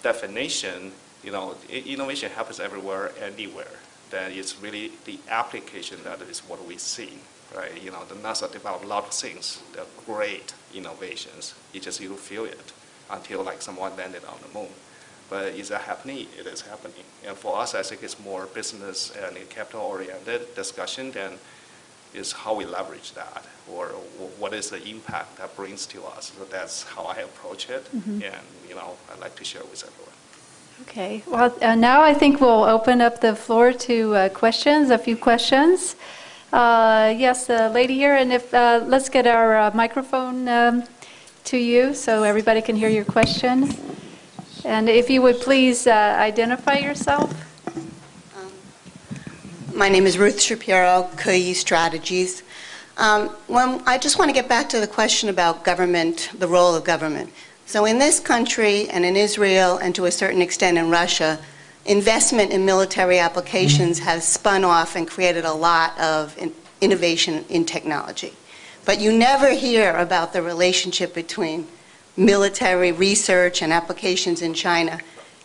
definition, innovation happens everywhere, anywhere, then it's really the application that is what we see, right? The NASA developed a lot of things, they're great innovations. You just you feel it until like someone landed on the moon. But is that happening? It is happening. And for us, I think it's more business and capital-oriented discussion than is how we leverage that, or what is the impact that brings to us. So that's how I approach it, and I'd like to share with everyone. Okay. Well, now I think we'll open up the floor to questions. A few questions. Yes, the lady here, and if let's get our microphone to you so everybody can hear your question. And if you would please identify yourself. My name is Ruth Shapiro, Kuyi Strategies. I just want to get back to the question about government, the role of government. So in this country and in Israel and to a certain extent in Russia, investment in military applications has spun off and created a lot of innovation in technology. But you never hear about the relationship between military research and applications in China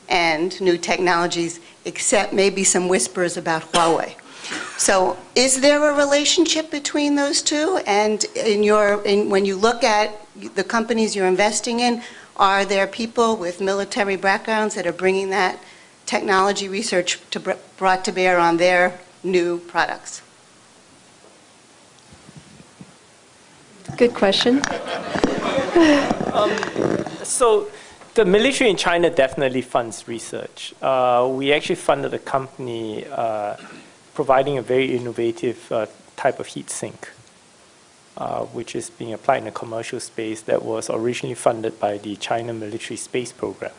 and new technologies, except maybe some whispers about Huawei. So is there a relationship between those two? And when you look at the companies you're investing in, are there people with military backgrounds that are bringing that technology research brought to bear on their new products? Good question. So the military in China definitely funds research. We actually funded a company providing a very innovative type of heat sink, which is being applied in the commercial space that was originally funded by the China military space program.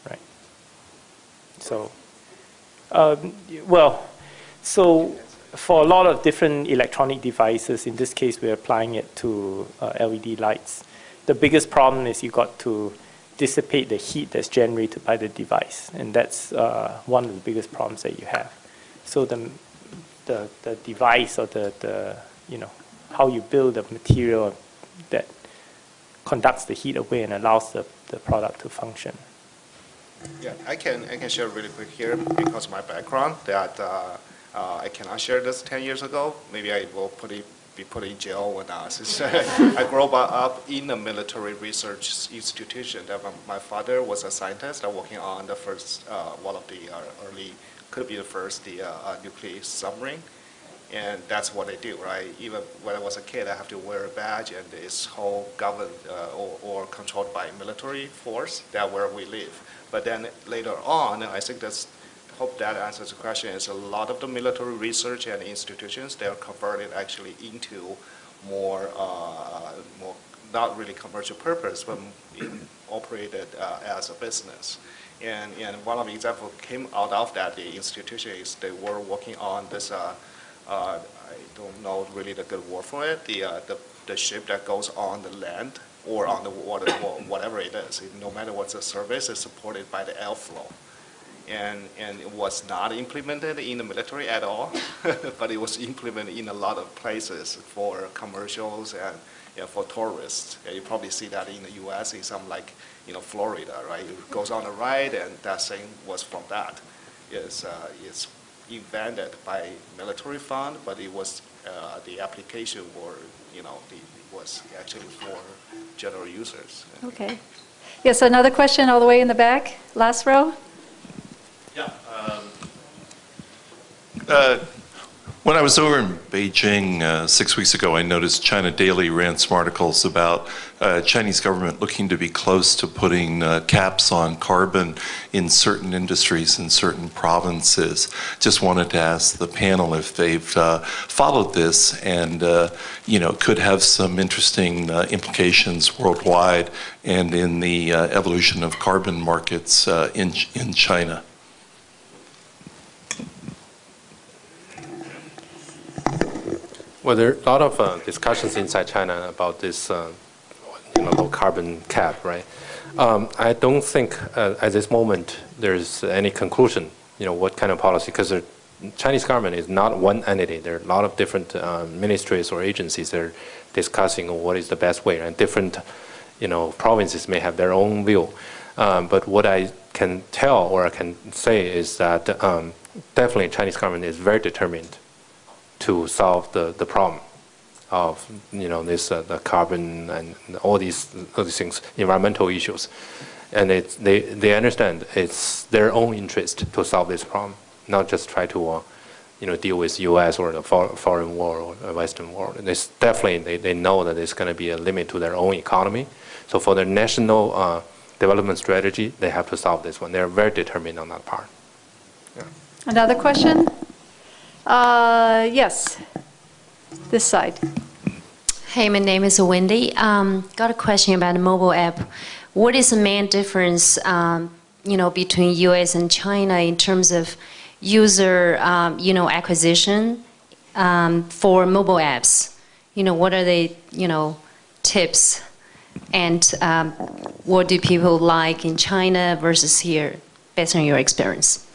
Right. So, so for a lot of different electronic devices, in this case, we're applying it to LED lights. The biggest problem is you got to dissipate the heat that's generated by the device, and that's one of the biggest problems that you have. So the device or the how you build a material that conducts the heat away and allows the product to function. Yeah, I can share really quick here because of my background that I cannot share this 10 years ago. Maybe I will be put in jail when I grew up in a military research institution. My father was a scientist working on the first, one of the early, could be the first, the nuclear submarine. And that's what they do, right? Even when I was a kid, I have to wear a badge, and it's whole governed or controlled by military force. That's where we live. But then later on, I think hope that answers the question, is a lot of the military research and institutions, they are converted actually into more not really commercial purpose, but operated as a business. And one of the examples came out of that, the institution is they were working on this, I don't know really the good word for it, the ship that goes on the land or on the water, or whatever it is. No matter what the service is supported by the airflow. And it was not implemented in the military at all, but it was implemented in a lot of places for commercials and for tourists. And you probably see that in the U.S. in some like Florida, right? It goes on the ride, and that thing was from that. It's invented by military fund, but it was the application were was actually for general users. Okay. Yes, another question all the way in the back, last row. Yeah. When I was over in Beijing 6 weeks ago, I noticed China Daily ran some articles about Chinese government looking to be close to putting caps on carbon in certain industries in certain provinces. Just wanted to ask the panel if they've followed this and could have some interesting implications worldwide and in the evolution of carbon markets in China. Well, there are a lot of discussions inside China about this low carbon cap, right? I don't think at this moment there's any conclusion, what kind of policy, because Chinese government is not one entity. There are a lot of different ministries or agencies that are discussing what is the best way, and different, provinces may have their own view. But what I can tell or I can say is that definitely Chinese government is very determined to solve the problem of this the carbon and all these things, environmental issues, and they understand it's their own interest to solve this problem, not just try to deal with U.S. or the foreign world or Western world. And it's definitely they know that there's going to be a limit to their own economy. So for their national development strategy, they have to solve this one. They're very determined on that part. Yeah. Another question? Yes, this side. Hey, my name is Wendy. Got a question about the mobile app. What is the main difference, between U.S. and China in terms of user, acquisition for mobile apps? What are the, tips, and what do people like in China versus here, based on your experience?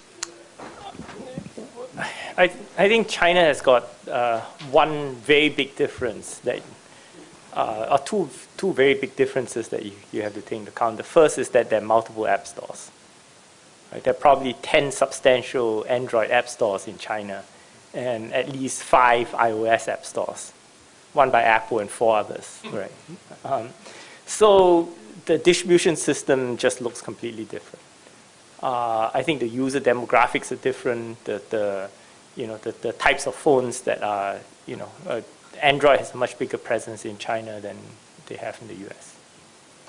I think China has got one very big difference that, or two very big differences that you have to take into account. The first is that there are multiple app stores. Right? There are probably 10 substantial Android app stores in China, and at least 5 iOS app stores, one by Apple and 4 others. Right? So the distribution system just looks completely different. I think the user demographics are different. The types of phones that are, Android has a much bigger presence in China than they have in the US.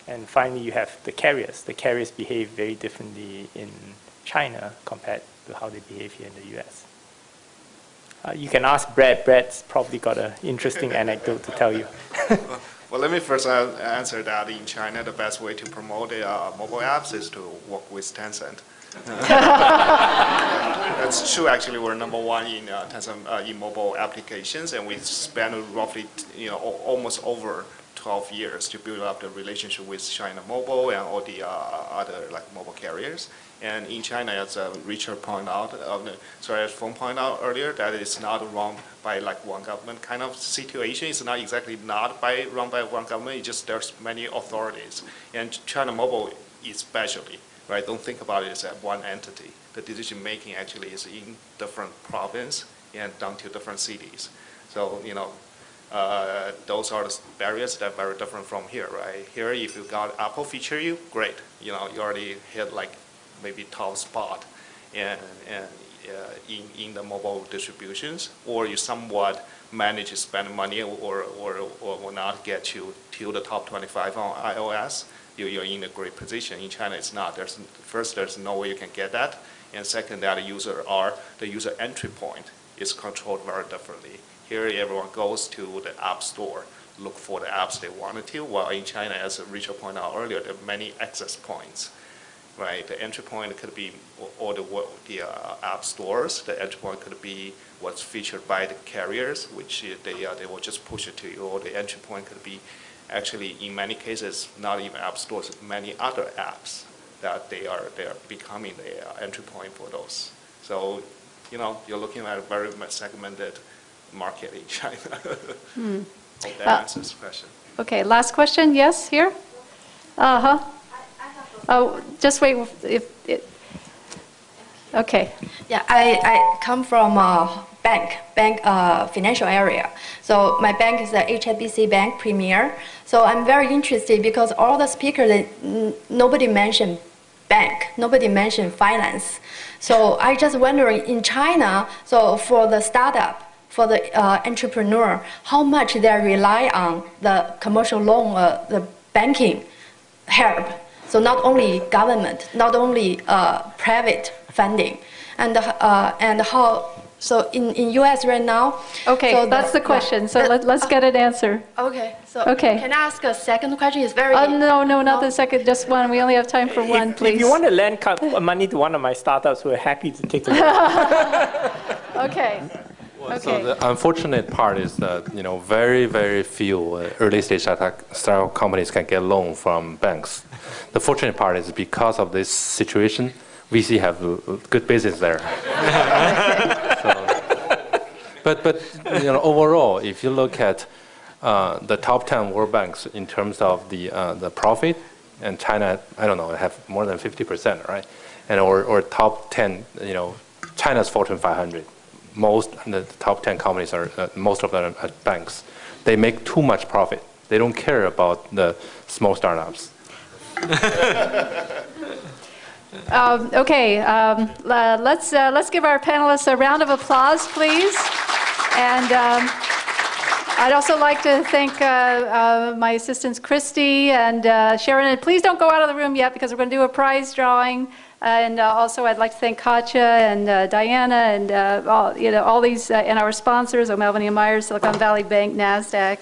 And finally, you have the carriers. The carriers behave very differently in China compared to how they behave here in the US. You can ask Brad. Brad's probably got an interesting anecdote to tell you. Well, let me first answer that. In China, the best way to promote mobile apps is to work with Tencent. That's true. Actually, we're #1 in Tencent in mobile applications, and we spent roughly, almost over 12 years to build up the relationship with China Mobile and all the other mobile carriers. And in China, as Richard pointed out, as Feng pointed out earlier, that it's not run by one government kind of situation. It's not exactly run by one government. It's just there's many authorities, and China Mobile especially. Right? Don't think about it as one entity. The decision making actually is in different provinces and down to different cities. So those are the barriers that are very different from here. Right? Here, if you got Apple feature you, great. You already hit maybe top spot, and in the mobile distributions, or you somewhat manage to spend money or will not get you to the top 25 on iOS. You're in a great position. In China, it's not. There's no way you can get that. And second, that the user entry point is controlled very differently. Here, everyone goes to the app store, look for the apps they wanted to, while in China, as Richard pointed out earlier, there are many access points. Right? The entry point could be all the app stores. The entry point could be what's featured by the carriers, which they will just push it to you. Or the entry point could be actually, in many cases, not even app stores, many other apps that they are becoming the entry point for those. So, you're looking at a very much segmented market in China. Hope that answers the question. Okay, last question. Yes, here. Oh, just wait. Okay. Yeah, I come from bank financial area. So my bank is the HSBC Bank Premier. So I'm very interested because all the speakers, nobody mentioned bank, nobody mentioned finance. So I just wondering in China, so for the startup, for the entrepreneur, how much they rely on the commercial loan, the banking help. So not only government, not only private funding, and how. So in U.S. right now. Okay, so that's the question. So let's get an answer. Okay. So okay. Can I ask a second question? It's very. No, not the second. Just one. We only have time for one, please. If you want to lend money to one of my startups, we're happy to take a look. Okay. Okay. So the unfortunate part is that very, very few early stage startup companies can get loan from banks. The fortunate part is because of this situation, VC have good business there. So But overall, if you look at the top 10 world banks in terms of the profit, and China, I don't know, have more than 50%, right? And or top 10, China's Fortune 500. The top 10 companies are most of them are banks. They make too much profit. They don't care about the small startups. Okay, let's give our panelists a round of applause, please. And I'd also like to thank my assistants, Christy and Sharon. And please don't go out of the room yet because we're going to do a prize drawing. And also, I'd like to thank Katja and Diana and all these and our sponsors: O'Melveny & Myers, Silicon Valley Bank, NASDAQ,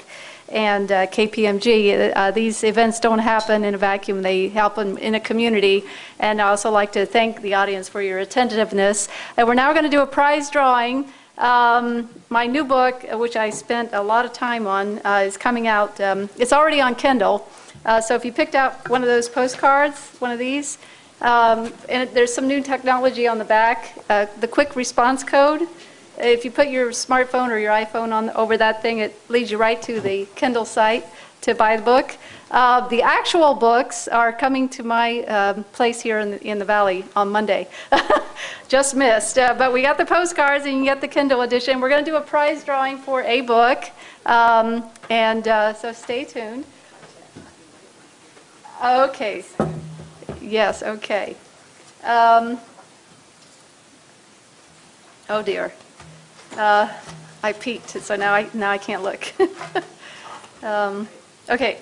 and KPMG. These events don't happen in a vacuum. They happen in a community. And I also like to thank the audience for your attentiveness. And we're now going to do a prize drawing. My new book, which I spent a lot of time on, is coming out. It's already on Kindle. So if you picked out one of those postcards, one of these, and there's some new technology on the back, the quick response code. If you put your smartphone or your iPhone over that thing, it leads you right to the Kindle site to buy the book. The actual books are coming to my place here in the Valley on Monday. Just missed. But we got the postcards and you can get the Kindle edition. We're going to do a prize drawing for a book. So stay tuned. Okay. Yes, okay. Oh dear. I peeked, so now I can't look. Okay.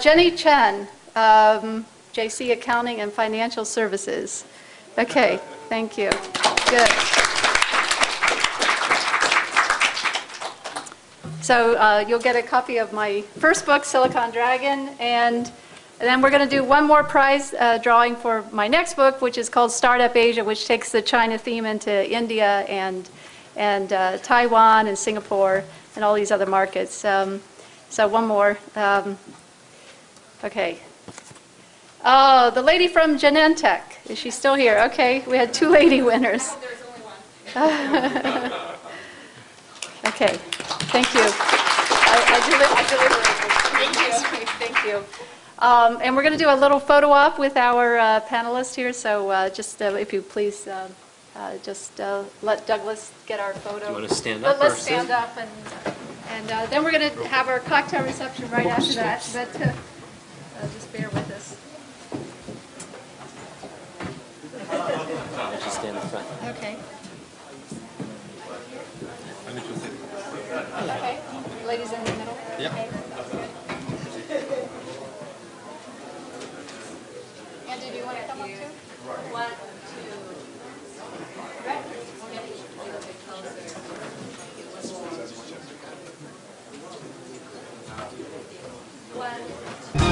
Jenny Chen, JC Accounting and Financial Services. Okay, thank you. Good. So you'll get a copy of my first book, Silicon Dragon, and then we're going to do one more prize drawing for my next book, which is called Startup Asia, which takes the China theme into India and Taiwan and Singapore and all these other markets. So one more. Okay. Oh, the lady from Genentech. Is she still here? Okay, we had 2 lady winners. There's only one. Okay, thank you. I deliberated. Thank you. And we're going to do a little photo op with our panelists here. So just if you please just let Douglas get our photo. Do you want to stand up? Let's stand up, and then we're going to have our cocktail reception right after that. But just bear with us. Just stand in front. Okay. Okay. Ladies in the middle. Yep. Okay. Andy, do you want to come up too? 1, 2. Right. One.